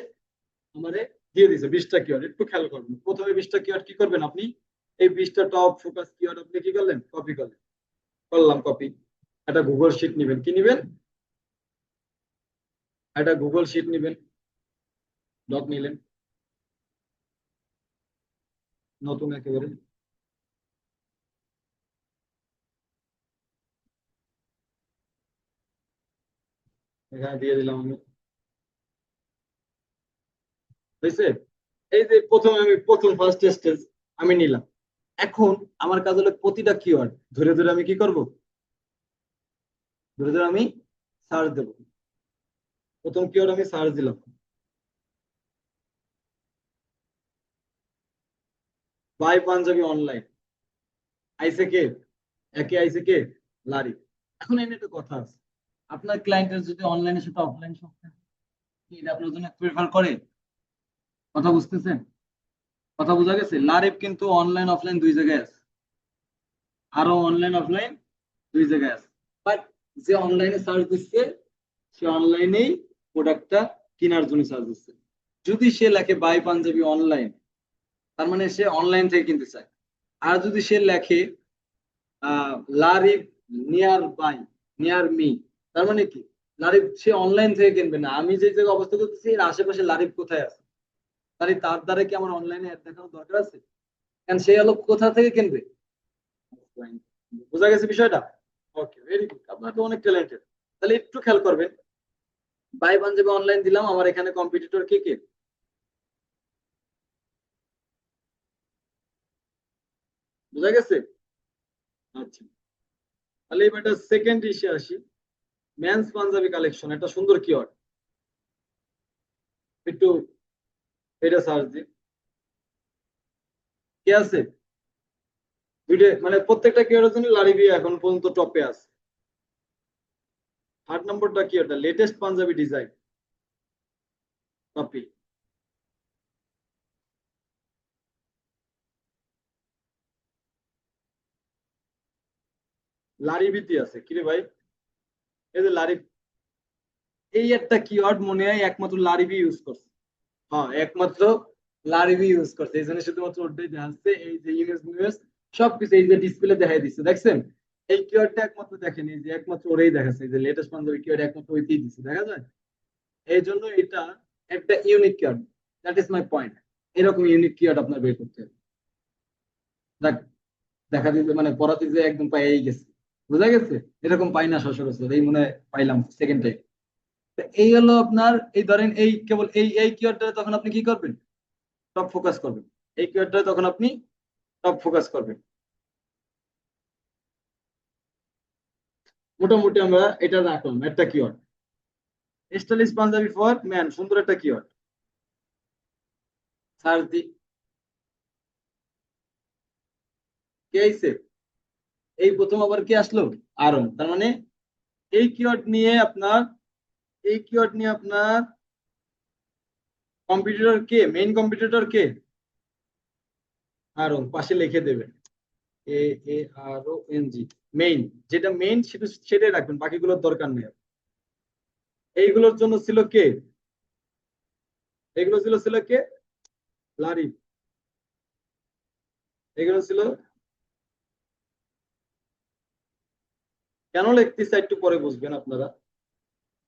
[SPEAKER 1] আমারে দিয়ে দিছে 20টা কিওয়ার্ড। একটু খেয়াল করবেন, প্রথমে 20টা কিওয়ার্ড কি করবেন আপনি, এই 20টা টপ ফোকাস কিওয়ার্ড আপনি কি করলেন, কপি করলেন। করলাম কপি। একটা গুগল শিট নেবেন, কি নেবেন, একটা গুগল শিট নেবেন, ডট নিলেন, নতুন একেবারে, এখানে দিয়ে দিলাম আমি। হয়েছে? এই যে প্রথমে আমি প্রথম ফার্স্ট স্টেজ আমি নিলাম। এখন আমার কাজ হলো প্রতিটা কিওয়ার্ড ধরে ধরে আমি কি করব, ধরে ধরে আমি সার্চ দেবো। প্রথম কিওয়ার্ড আমি সার্চ দিলাম, বাই পাঞ্জাবি অনলাইন, আইসে কে? একে আইসে কে? লারি। এখন এনে একটা কথা আছে, আপনার ক্লায়েন্টের যদি অনলাইনের সাথে অফলাইন শপ থাকে, কি এটা আপনার জন্য প্রেফার করে? কথা বুঝতেছেন? কথা বোঝা গেছে? লারিব কিন্তু অনলাইন অফলাইন দুই জায়গায় আছে, আরো অনলাইন অফলাইন দুই জায়গায় আছে। বাট যে অনলাইনে সার্চ দিচ্ছে সে অনলাইনেই প্রোডাক্টটা কেনার জন্য সার্চ দিচ্ছে। যদি সে লেখে বাই পাঞ্জাবি অনলাইন, তার মানে সে অনলাইন থেকে কিনতে চায়। আর যদি সে লেখে লারিব নিয়ার বাই, নিয়ার মি, তার মানে কি লারিব সে অনলাইন থেকে কিনবে না, আমি যে জায়গায় অবস্থা করতেছি এর আশেপাশে লারিব কোথায় আছে, তাহলে তার দ্বারা কি আমার অনলাইনে অ্যাড দেখানোর দরকার আছে? কারণ সে হলো কোথা থেকে কিনবে, offline। বোঝা গেছে বিষয়টা? ওকে, ভেরি গুড, আপনার তো অনেক ট্যালেন্টেড। তাহলে একটু খেয়াল করবেন, বাই পাঞ্জাবি অনলাইন দিলাম, আমার এখানে কম্পিটিটর কে কে? বোঝা গেছে? আচ্ছা, তাহলে এবার সেকেন্ড ইসে আসি, মেন্স পাঞ্জাবি কালেকশন, একটা সুন্দর কিওয়ার্ড। একটু এটা সার্চ দিই, কি আছে দুইটা, মানে প্রত্যেকটা কিওয়ার্ডের জন্য লারিভি এখন পর্যন্ত টপে আছে। 8 নম্বরটা কি, ওটা লেটেস্ট পাঞ্জাবি ডিজাইন কপি। লারিভিতে আছে কিরে ভাই, এই যে লারি, এই একটা কিওয়ার্ড মনে হয় একমাত্র লারিভি ইউজ করছে। হ্যাঁ একমাত্র লারিভি ইউজ করছে, এই জন্য শুধুমাত্র ওটাই দেখাচ্ছে। এই যে ইমেজ নিউজ সবকিছু এই যে ডিসপ্লে দেখাই দিচ্ছে, দেখছেন এই কিওয়ার্ডটা একমাত্র দেখেন, এই যে একমাত্র ওরাই দেখাচ্ছে, এই যে লেটেস্ট পাঞ্জাবি কিওয়ার্ড একমাত্র ওইতেই দিচ্ছে, দেখা যায়। এই জন্য এটা একটা unique keyword, that is my point. এরকম ইউনিক কিওয়ার্ড আপনার বের করতে হবে। দেখ, দেখা দিতে মানে পড়াতে যে একদম পাইয়াই গেছে, বোঝা গেছে। এরকম পাই না সচরাচর, এই মনে হয় পাইলাম সেকেন্ড টাইম। এই হলো আপনার, এই ধরেন এই কেবল এই কিওয়ার্ডটা তখন আপনি কি করবেন, টপ ফোকাস করবেন। এই কিওয়ার্ডটা তখন আপনি টপ ফোকাস করবেন। মোটামুটি আমরা এটা রাখলাম একটা keyword. Stylish panjabi for man, সুন্দর একটা কিওয়ার্ড, সার্চ দি, কে আইছে, এই প্রথম আবার কি আসলো, আরং। তার মানে এই কিওয়ার্ড নিয়ে আপনার, এই কিওয়ার্ড নিয়ে আপনার কম্পিটিটর কে, মেইন কম্পিটিটর কে, আরং, পাশে লিখে দেবেন এ, ARONG, মেইন। যেটা মেইন সেটা সেটাই রাখবেন, বাকিগুলোর দরকার নেই। এইগুলোর জন্য ছিল কে, এগুলো ছিল কে, লারি। এগুলো ছিল, কেন লিখতেছে একটু পরে বুঝবেন আপনারা।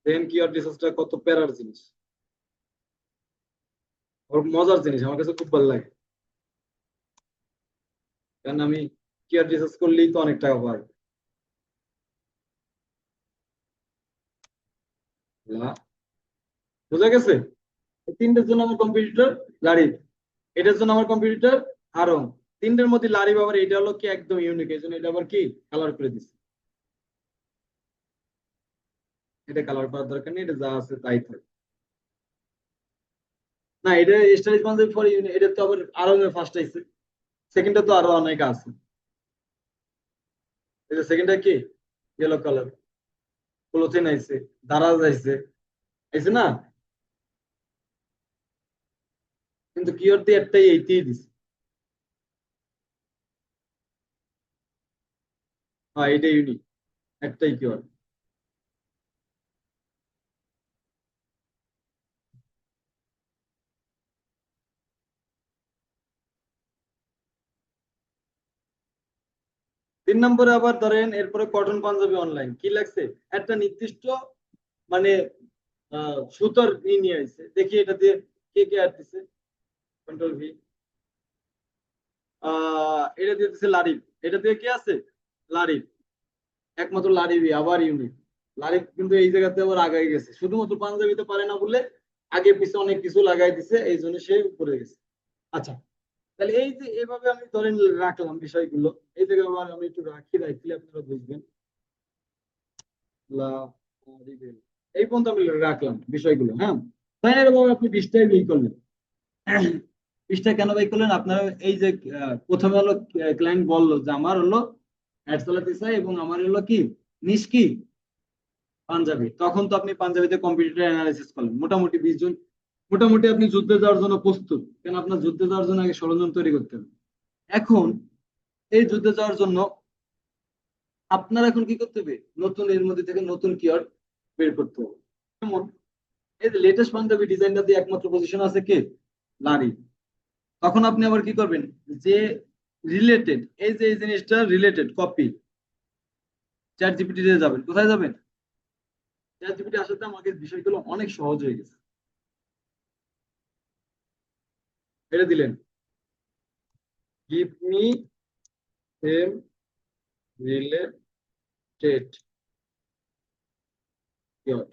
[SPEAKER 1] দেন কিওয়ার্ড রিসার্চটা কত প্যারার জিনিস, ওর মজার জিনিস, আমার কাছে খুব ভালো লাগে। কারণ আমি কিওয়ার্ড রিসার্চ করলেই তো অনেক টাকা পাবো। বুঝা গেছে। এই তিনটের জন্য আমার কম্পিটিটর লারি, এটার জন্য আমার কম্পিটিটর আরং। তিনটের মধ্যে লারি বাবার এটা হলো কি একদম ইউনিক, এই জন্য এটা আবার কি কালার করে দিচ্ছে। এটা কালার করার দরকার নেই, এটা যা আছে তাই থাকে। না এটা স্টাইলিশ পাঞ্জাবি ফর ইউনিক, এটা তো আবার আরং এর ফার্স্ট আইছে, সেকেন্ডটা তো আরো অনেক আছে। এটা সেকেন্ডটা কি ইয়েলো কালার, ক্লোথিন আইছে, দারাজ আইছে, আইছে না। কিন্তু কিওর দিয়ে একটাই এইতেই দিছে। হ্যাঁ এটা ইউনিক, একটাই কিওর। 3 নম্বরে আবার ধরেন এরপরে কটন পাঞ্জাবি অনলাইন কি লাগছে, একটা নির্দিষ্ট মানে সুতার নিয়ে আসছে, দেখি এটা দিয়ে কে কে আর দিছে, কন্ট্রোল ভি। এটা দিয়ে দিছে লারিফ, এটা দিয়ে কি আছে, লারিফ, একমাত্র লারিফই আবার ইউনিক। লারিফ কিন্তু এই জায়গাতে আবার আগাই গেছে, শুধুমাত্র পাঞ্জাবিতে পারে না বলে আগে পিছে অনেক কিছু লাগাই দিছে, এই জন্য সে উপরে গেছে। আচ্ছা, তাহলে এই যে এভাবে আমি ধরেন রাখলাম বিষয়গুলো, এই জায়গায় আবার আমি একটু রাখি, রাখলে আপনারা বুঝবেন। এই পর্যন্ত আমি রাখলাম বিষয়গুলো, হ্যাঁ। তাই এরকম আপনি 20টাই বই করলেন। 20টা কেন বাই করলেন আপনার, এই যে প্রথমে হলো ক্লায়েন্ট বললো যে আমার হলো অ্যাড চালাতে চাই এবং আমার হলো কি নিশ কি পাঞ্জাবি, তখন তো আপনি পাঞ্জাবিতে কম্পিটিটর অ্যানালাইসিস করলেন, মোটামুটি 20 জন। মোটামুটি আপনি যুদ্ধে যাওয়ার জন্য প্রস্তুত, কেন আপনার যুদ্ধে যাওয়ার জন্য আগে সরঞ্জাম তৈরি করতে হবে। এখন এই যুদ্ধে যাওয়ার জন্য আপনার এখন কি করতে হবে, নতুন এর মধ্যে থেকে নতুন কিওয়ার্ড বের করতে হবে। যেমন এই যে লেটেস্ট পাঞ্জাবি ডিজাইনটা দিয়ে একমাত্র পজিশন আছে কে, নারী। তখন আপনি আবার কি করবেন, যে রিলেটেড, এই যে এই জিনিসটা রিলেটেড কপি, চ্যাট জিপিটি দিয়ে যাবেন, কোথায় যাবেন, চ্যাট জিপিটি আসাতে আমাকে বিষয়গুলো অনেক সহজ হয়ে গেছে। এটা দিলেন, give me same related keyword.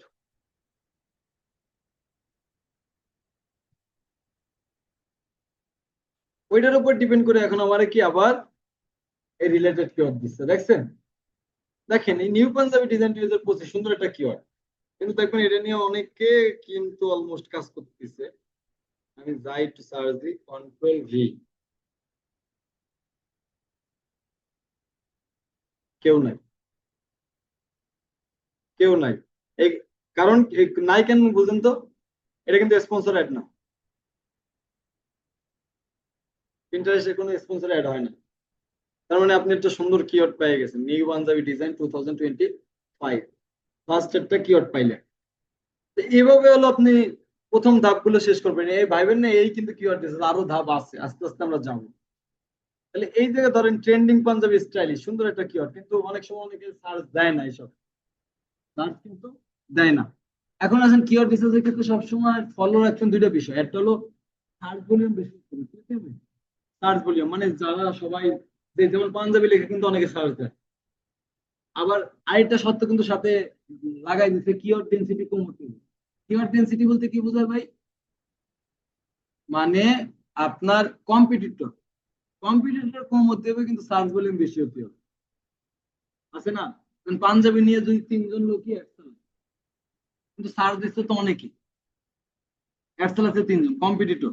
[SPEAKER 1] ওইটার উপর ডিপেন্ড করে এখন আমার কি আবার এই রিলেটেড কিওয়ার্ড দিচ্ছে, দেখছেন। দেখেন এই নিউ পাঞ্জাবি ডিজাইন 2025 সুন্দর একটা কিওয়ার্ড, কিন্তু দেখবেন এটা নিয়ে অনেকে কিন্তু অলমোস্ট কাজ করতেছে। আমি যাই একটু সার্চ দিই, কন্ট্রোল ভি। কেউ নাই, কেউ নাই। এই কারণ নাই কেন বুঝুন তো, এটা কিন্তু স্পন্সর অ্যাড না, পিন্টারেস্টে কোনো স্পন্সর অ্যাড হয় না। তার মানে আপনি একটা সুন্দর কিওয়ার্ড পেয়ে গেছেন, নিউ পাঞ্জাবি ডিজাইন 2025, ফার্স্ট একটা কিওয়ার্ড পাইলেন। তো এইভাবে হলো আপনি প্রথম ধাপগুলো শেষ করবেন। এই ভাইবেন না এই কিন্তু কিওয়ার্ড দিয়েছে, আরো ধাপ আছে, আস্তে আস্তে আমরা যাবো। তাহলে এই জায়গায় ধরেন ট্রেন্ডিং পাঞ্জাবি স্টাইলিশ সুন্দর একটা কিওয়ার্ড, কিন্তু অনেক সময় অনেকে সার্চ দেয় না, এইসব সার্চ কিন্তু দেয় না। এখন আসেন কিওয়ার্ড রিসার্চের ক্ষেত্রে সবসময় ফলো রাখছেন দুইটা বিষয়, একটা হলো সার্চ ভলিউম বেশি করবে, ঠিক আছে? সার্চ ভলিউম মানে যারা সবাই, যেমন পাঞ্জাবি লিখে কিন্তু অনেকে সার্চ দেয়। আবার আরেকটা শর্ত কিন্তু সাথে লাগাই দিচ্ছে, কিওয়ার্ড ডেনসিটি কমাতে হবে। কিওয়ার্ড ডেনসিটি বলতে কি বোঝায় ভাই? মানে আপনার কম্পিটিটর, কম্পিটিটর কম হতে হবে কিন্তু সার্চ ভলিউম বেশি হতে হবে, আছে না? কারণ পাঞ্জাবি নিয়ে যদি তিনজন লোকই একসাথে, কিন্তু সার্চ দিচ্ছে তো অনেকেই, একসাথে আছে তিনজন কম্পিটিটর,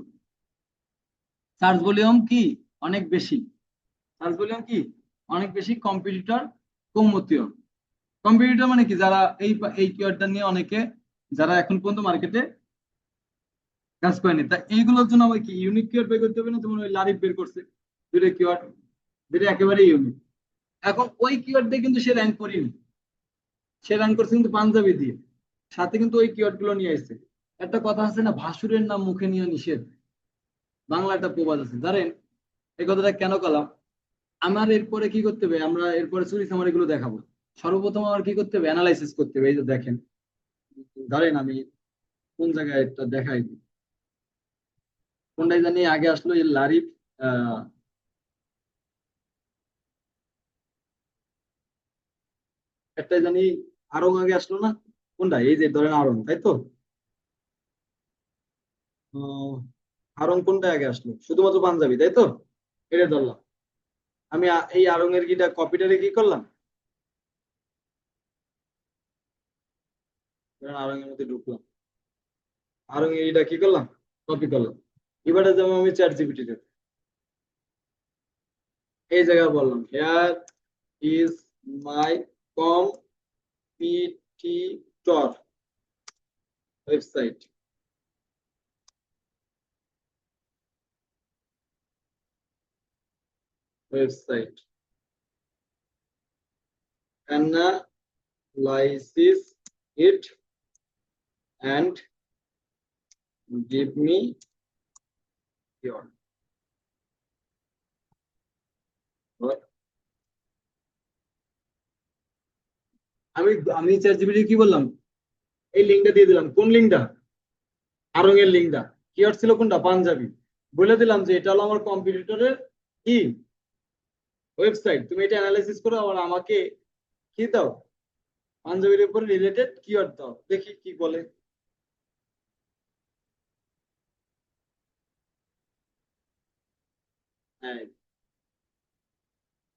[SPEAKER 1] সার্চ ভলিউম কি অনেক বেশি, সার্চ ভলিউম কি অনেক বেশি, কম্পিটিটর কম হতে হবে। কম্পিটিটর মানে কি, যারা এই কিওয়ার্ডটা নিয়ে অনেকে, যারা এখন পর্যন্ত মার্কেটে কাজ করেনি, তা এইগুলোর জন্য আমার কি ইউনিক কিওয়ার্ড বের করতে হবে না? যেমন ওই লারিফ বের করছে দুইটা কিওয়ার্ড, যেটা একেবারে ইউনিক। এখন ওই কিওয়ার্ড দিয়ে কিন্তু সে র্যাঙ্ক করেনি, সে র্যাঙ্ক করছে কিন্তু পাঞ্জাবি দিয়ে, সাথে কিন্তু ওই কিওয়ার্ড গুলো নিয়ে আসছে। একটা কথা আছে না, ভাসুরের নাম মুখে নিয়ে নিষেধ, বাংলা একটা প্রবাদ আছে জানেন? এই কথাটা কেন কলাম, আমার এরপরে কি করতে হবে, আমরা এরপরে চুরি চামারি গুলো দেখাবো। সর্বপ্রথম আমার কি করতে হবে, অ্যানালাইসিস করতে হবে। এই যে দেখেন, ধরেন আমি কোন জায়গায় একটা দেখাই দিই, কোনটাই জানি আগে আসলো, এই লারিফ, আহ একটাই জানি আরং আগে আসলো না, কোনটা, এই যে ধরেন আরং, তাই তো? আহ, আরং কোনটা আগে আসলো, শুধুমাত্র পাঞ্জাবি, তাই তো? এটা ধরলাম। আমি এই আরং এর কিটা কপিটারে কি করলাম, ধরেন আরং এর মধ্যে ঢুকলাম, আরং এর এটা কি করলাম, কপি করলাম। এবারে যেমন আমি চ্যাট জিপিটিতে এই জায়গায় বললাম, hair is my competitor website, website analysis it and give me your, আমি আমি চ্যাট জিপিটি কি বললাম, এই লিঙ্কটা দিয়ে দিলাম, কোন লিঙ্কটা, আরং এর লিঙ্কটা। কিওয়ার্ড ছিল কোনটা, পাঞ্জাবি। বলে দিলাম যে এটা হলো আমার কম্পিটিটরের কি ওয়েবসাইট, তুমি এটা অ্যানালাইসিস করো, আবার আমাকে কি দাও, পাঞ্জাবির উপর রিলেটেড কিওয়ার্ড দাও, দেখি কি বলে। হ্যাঁ,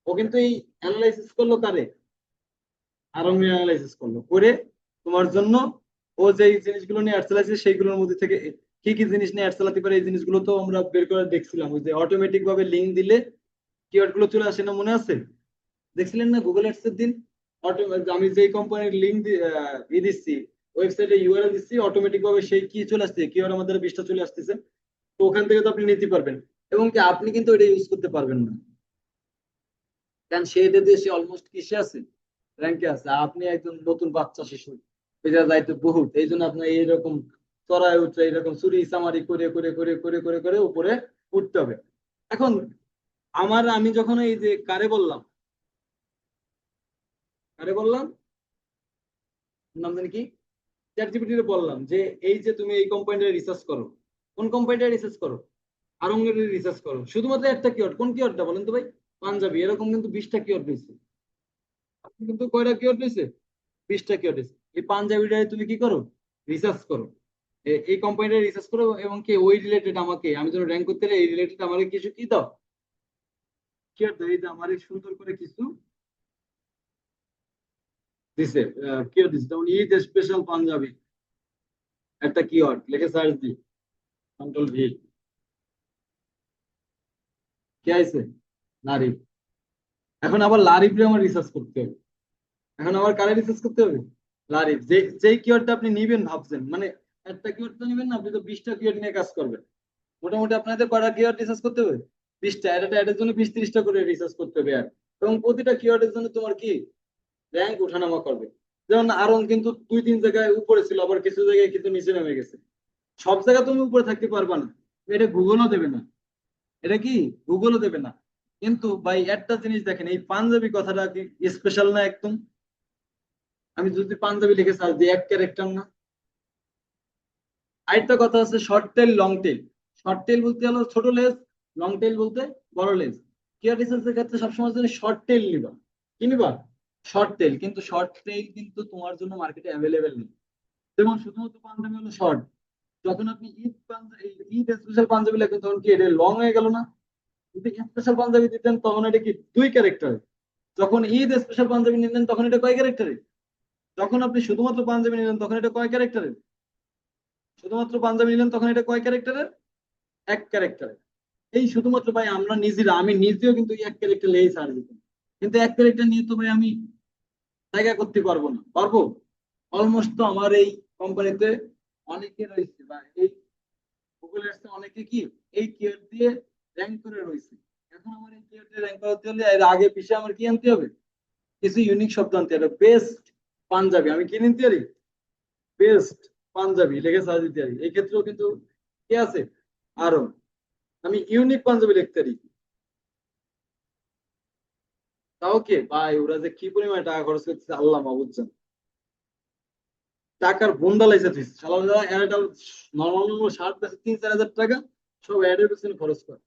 [SPEAKER 1] ও কিন্তু এই অ্যানালাইসিস করলো কারে, আরং অ্যানালাইসিস করলো করে তোমার জন্য, ও যেই জিনিসগুলো নিয়ে অ্যাড চালাইছে সেইগুলোর মধ্যে থেকে কি কি জিনিস নিয়ে অ্যাড চালাতে পারে, এই জিনিসগুলো তো আমরা বের করে দেখছিলাম, ওই যে অটোমেটিক ভাবে লিঙ্ক দিলে কিওয়ার্ড গুলো চলে আসে না, মনে আছে? দেখছিলেন না গুগল অ্যাডস এর দিন? আমি যেই কোম্পানির লিঙ্ক দিচ্ছি, ওয়েবসাইটে ইউআরএল দিচ্ছি, অটোমেটিক ভাবে সেই কি চলে আসছে, কিওয়ার্ড আমাদের 20টা চলে আসতেছে। তো ওখান থেকে তো আপনি নিতে পারবেন, এবং কি আপনি কিন্তু এটা ইউজ করতে পারবেন না, কারণ সে এটা দিয়ে সে অলমোস্ট কিসে আছে, র্যাঙ্কে আছে। আপনি একজন নতুন বাচ্চা শিশু, এটা যাইতে বহুত, এই জন্য আপনার এইরকম চড়াই উঠে এরকম চুরি চামারি করে করে করে করে করে করে উপরে উঠতে হবে। এখন আমি যখন এই যে কারে বললাম, কারে বললাম, নাম জানি কি, চ্যাট জিপিটি বললাম যে এই যে তুমি এই কোম্পানিটা রিসার্চ করো, কোন কোম্পানিটা রিসার্চ করো, আরঙ্গের রিসার্চ করো, শুধুমাত্র একটা কিওয়ার্ড, কোন কিওয়ার্ডটা বলেন তো ভাই, পাঞ্জাবি। এরকম কিন্তু 20টা কিওয়ার্ড দিয়েছে, আপনি কিন্তু কয়টা কিওয়ার্ড দিয়েছে, 20টা কিওয়ার্ড দিয়েছে। এই পাঞ্জাবিটা তুমি কি করো, রিসার্চ করো, এই কোম্পানিটা রিসার্চ করো, এবং কি ওই রিলেটেড আমাকে, আমি যখন র্যাঙ্ক করতে এই রিলেটেড আমাকে কিছু কি দাও, কিওয়ার্ড দাও। এই যে আমার সুন্দর করে কিছু দিছে, কিওয়ার্ড দিছে, যেমন ঈদ স্পেশাল পাঞ্জাবি, একটা কিওয়ার্ড লিখে সার্চ দিই, কন্ট্রোল ভি। কে আইছে? লারিফ। এখন আবার লারিফরে আমার রিসার্চ করতে হবে। এখন আবার কারে রিসার্চ করতে হবে? লারিফ। যেই কিওয়ার্ডটা আপনি নিবেন ভাবছেন, মানে একটা কিওয়ার্ড তো নিবেন না, আপনি তো 20টা কিওয়ার্ড নিয়ে কাজ করবেন। মোটামুটি আপনাদের কয়টা কিওয়ার্ড রিসার্চ করতে হবে? 20টা। একটা অ্যাডের জন্য 20-30টা করে রিসার্চ করতে হবে আর। এবং প্রতিটা কিওয়ার্ডের জন্য তোমার কি র্যাঙ্ক ওঠানামা করবে। যেমন আরং কিন্তু 2-3 জায়গায় উপরে ছিল, আবার কিছু জায়গায় কিন্তু নিচে নেমে গেছে। সব জায়গায় তুমি উপরে থাকতে পারবা না, এটা গুগলও দেবে না। এটা কি গুগলও দেবে না। কিন্তু ভাই একটা জিনিস দেখেন, এই পাঞ্জাবি কথাটা কি স্পেশাল না একদম? আমি যদি পাঞ্জাবি লিখে সার্চ দিই, এক ক্যারেক্টার না? আরেকটা কথা আছে, short tail long tail. Short tail বলতে হলো ছোট লেজ, লং টেল বলতে বড় লেজ। কেয়ার রিসার্চের ক্ষেত্রে সবসময় জন্য শর্ট টেল নিবা। কি নিবা? Short tail. কিন্তু শর্ট টেল কিন্তু তোমার জন্য মার্কেটে অ্যাভেলেবেল নেই। যেমন শুধুমাত্র পাঞ্জাবি হলো শর্ট। যখন আপনি ঈদ স্পেশাল পাঞ্জাবি লাগবে, তখন কি এটা লং হয়ে গেল না? যদি স্পেশাল পাঞ্জাবি দিতেন তখন এটা কি 2 ক্যারেক্টার। যখন ঈদ স্পেশাল পাঞ্জাবি নিলেন তখন এটা কয় ক্যারেক্টারে? যখন আপনি শুধুমাত্র পাঞ্জাবি নিলেন তখন এটা কয় ক্যারেক্টারে? শুধুমাত্র পাঞ্জাবি নিলেন তখন এটা কয় ক্যারেক্টারের? 1 ক্যারেক্টারে। এই শুধুমাত্র ভাই আমরা নিজেরা, আমি নিজেও কিন্তু এই 1 ক্যারেক্টার নিয়েই ছাড় দিতাম। কিন্তু 1 ক্যারেক্টার নিয়ে তো ভাই আমি জায়গা করতে পারবো না, পারবো? অলমোস্ট তো আমার এই কোম্পানিতে অনেকে রয়েছে, বা এই গুগল এডসে অনেকে কি এই কিওয়ার্ড দিয়ে র্যাঙ্ক করে রয়েছে। এখন আমার এই কিওয়ার্ড দিয়ে র্যাঙ্ক করাতে হলে এর আগে পিছিয়ে আমার কি আনতে হবে? কিছু ইউনিক শব্দ আনতে হবে। বেস্ট পাঞ্জাবি আমি কি নিতে পারি? বেস্ট পাঞ্জাবি লিখে সার্চ দিতে পারি। এই ক্ষেত্রেও কিন্তু কি আছে? আরো আমি ইউনিক পাঞ্জাবি লিখতে পারি। তাও কি ভাই, ওরা যে কি পরিমাণে টাকা খরচ করতেছে আল্লাহ মাহবুদ জানে। টাকার বন্ডা লাইছে তুই শালা, একটা নর্মাল নর্মাল শার্ট বেচে 3-4 হাজার টাকা, সব অ্যাডের পেছনে খরচ করে।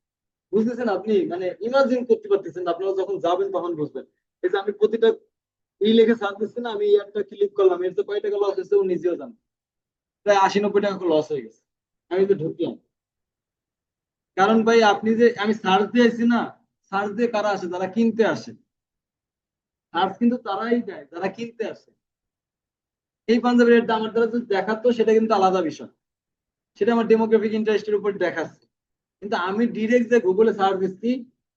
[SPEAKER 1] বুঝতেছেন আপনি? মানে ইমাজিন করতে পারতেছেন না, আপনারা যখন যাবেন তখন বুঝবেন। এই যে আমি প্রতিটা লিখে সার্চ দিচ্ছি না, আমি এই একটা ক্লিক করলাম, এর তো কয় টাকা লস হয়েছে ও নিজেও জানে। প্রায় 80-90 টাকা লস হয়ে গেছে। আমি তো ঢুকলাম। কারণ ভাই আপনি যে আমি সার্চ দিয়েছি না, সার্চ দিয়ে কারা আসে? যারা কিনতে আসে। সার্চ কিন্তু তারাই দেয় যারা কিনতে আসে। এই পাঞ্জাবির রেটটা আমার দ্বারা যদি দেখাতো সেটা কিন্তু আলাদা বিষয়, সেটা আমার ডেমোগ্রাফিক ইন্টারেস্টের উপর দেখাচ্ছে। কিন্তু আমি ডিরেক্ট যে গুগলে সার্চ দিচ্ছি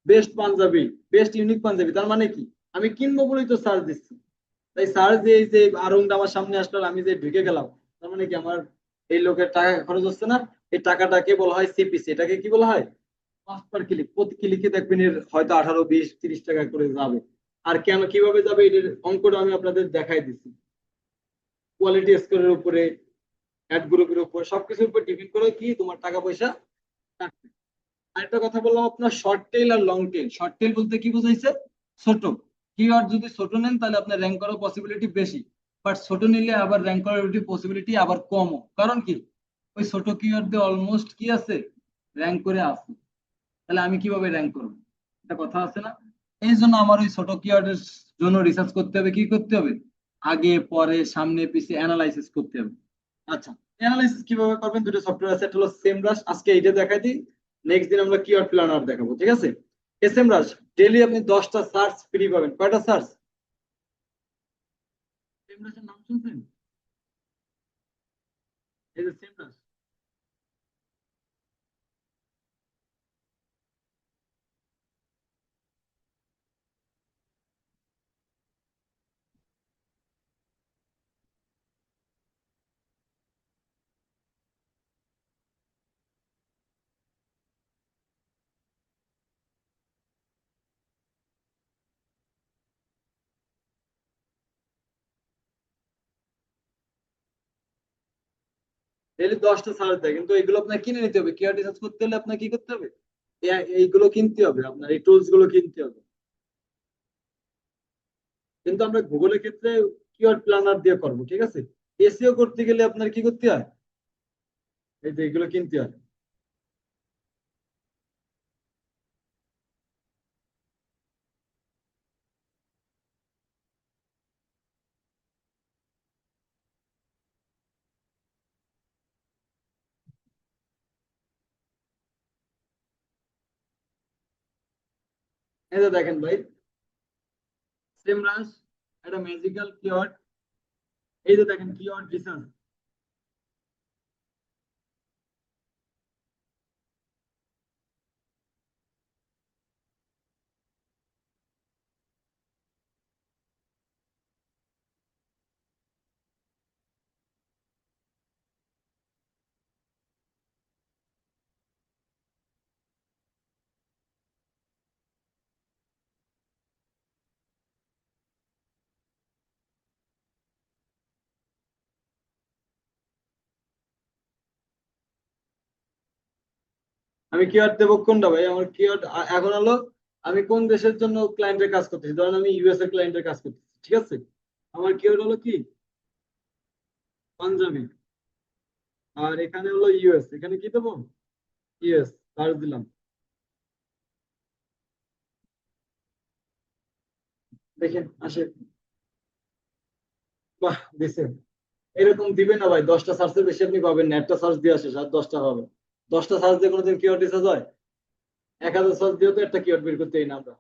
[SPEAKER 1] best panjabi, best unique panjabi, তার মানে কি আমি কিনবো বলেই তো সার্চ দিচ্ছি। তাই সার্চ দিয়ে এই যে আরংটা আমার সামনে আসলো আর আমি যে ঢুকে গেলাম, তার মানে কি আমার এই লোকের টাকা খরচ হচ্ছে না? এই টাকাটাকে বলা হয় সিপিসি। এটাকে কি বলা হয়? Cost per click. প্রতি ক্লিকে দেখবেন এর হয়তো 18, 20, 30 টাকা করে যাবে। আর কেন কিভাবে যাবে এটার অঙ্কটা আমি আপনাদের দেখাই দিচ্ছি। কোয়ালিটি স্কোরের উপরে, অ্যাড গ্রুপের উপর, সবকিছুর উপর ডিপেন্ড করে কি তোমার টাকা পয়সা কাটবে। আরেকটা কথা বললাম আপনার শর্ট টেল আর লং টেল। শর্ট টেল বলতে কি বোঝাইছে? ছোট কিওয়ার্ড যদি ছোট নেন তাহলে আপনার র্যাঙ্ক করার পসিবিলিটি বেশি। বাট ছোট নিলে আবার র্যাঙ্ক করার পসিবিলিটি আবার কমও। কারণ কি ওই ছোট কিওয়ার্ড দিয়ে অলমোস্ট কি আছে, র্যাঙ্ক করে আছে। তাহলে আমি কিভাবে র্যাঙ্ক করবো? একটা কথা আছে না? এই জন্য আমার ওই ছোট কিওয়ার্ডের জন্য রিসার্চ করতে হবে। কি করতে হবে? আগে পরে সামনে পিছিয়ে অ্যানালাইসিস করতে হবে। আচ্ছা, অ্যানালাইসিস কিভাবে করবেন? দুটো সফটওয়্যার আছে, একটা হলো সেমরাশ, আজকে এইটা দেখাই দিই। নেক্সট দিন আমরা কিওয়ার্ড প্ল্যানার দেখাবো, ঠিক আছে? এসএমরাশ ডেইলি আপনি 10টা সার্চ ফ্রি পাবেন। কয়টা সার্চ? সেমরাশের নাম শুনছেন? এই যে সেমরাশ, ডেইলি 10টা সার্চ দেয়, কিন্তু এগুলো আপনার কিনে নিতে হবে। কিওয়ার্ড রিসার্চ করতে হলে আপনার কি করতে হবে? এইগুলো কিনতে হবে, আপনার এই টুলস গুলো কিনতে হবে। কিন্তু আমরা গুগলের ক্ষেত্রে কিওয়ার্ড প্ল্যানার দিয়ে করবো, ঠিক আছে? এসইও করতে গেলে আপনার কি করতে হয়? এই যে এগুলো কিনতে হয়। এই যে দেখেন ভাই, সেমরাশ একটা ম্যাজিক্যাল কিওয়ার্ড। এই যে দেখেন কিওয়ার্ড রিসার্চ। আমি কিওয়ার্ড দেবো কোনটা ভাই? আমার কিওয়ার্ড এখন হলো আমি কোন দেশের জন্য ক্লায়েন্টের কাজ করতেছি, ধরেন আমি ইউএস এর ক্লায়েন্টের কাজ করতেছি, ঠিক আছে? আমার কিওয়ার্ড হলো কি? পাঞ্জাবি। আর এখানে হলো ইউএস, এখানে কি দেবো? ইউএস সার্চ দিলাম, দেখেন আসে। বাহ, দিছে। এরকম দিবে না ভাই, 10টা সার্চের বেশি আপনি পাবেন না, একটা সার্চ দিয়ে আসে আর 10টা পাবেন। 10টা সার্চ দিয়ে কোনোদিন কিওয়ার্ড রিসার্চ হয়? 1000 সার্চ দিয়ে তো একটা কিওয়ার্ড বের করতে না আমরা।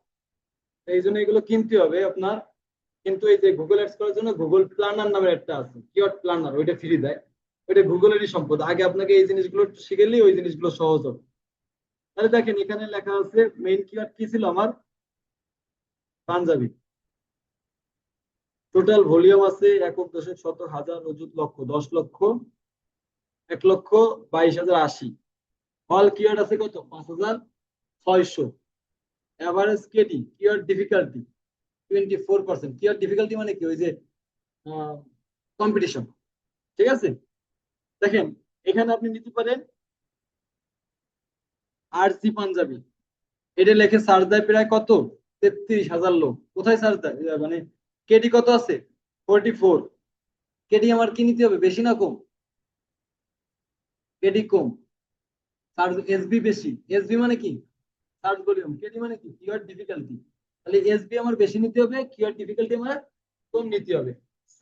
[SPEAKER 1] এই জন্য এগুলো কিনতে হবে আপনার। কিন্তু এই যে গুগল অ্যাডস করার জন্য গুগল প্ল্যানার নামের একটা আছে, কিওয়ার্ড প্ল্যানার, ওইটা ফ্রি দেয়। ওইটা গুগলেরই সম্পদ, আগে আপনাকে এই জিনিসগুলো একটু শিখেলেই ওই জিনিসগুলো সহজ হবে। তাহলে দেখেন এখানে লেখা আছে মেইন কিওয়ার্ড কি ছিল আমার? পাঞ্জাবি। টোটাল ভলিউম আছে একক দশক শতক হাজার অযুত লক্ষ 10 লক্ষ 1,22,080। অল কিওয়ার্ড আছে কত? 5,600। Average KD keyword difficulty 24%। Keyword difficulty মানে কি? ওই যে কম্পিটিশন, ঠিক আছে? দেখেন এখানে আপনি নিতে পারেন আরসি পাঞ্জাবি, এটা লেখে সার্চ দেয় প্রায় কত? 33,000 লোক। কোথায় সার্চ দেয়? মানে কেডি কত আছে? 44। কেডি আমার কি নিতে হবে, বেশি না কম? কেডি কম, সার্চ এসবি বেশি। এসবি মানে কি? Search volume. কেডি মানে কি? Keyword difficulty. তাহলে এসবি আমার বেশি নিতে হবে, কিওয়ার্ড ডিফিকাল্টি আমার কম নিতে হবে।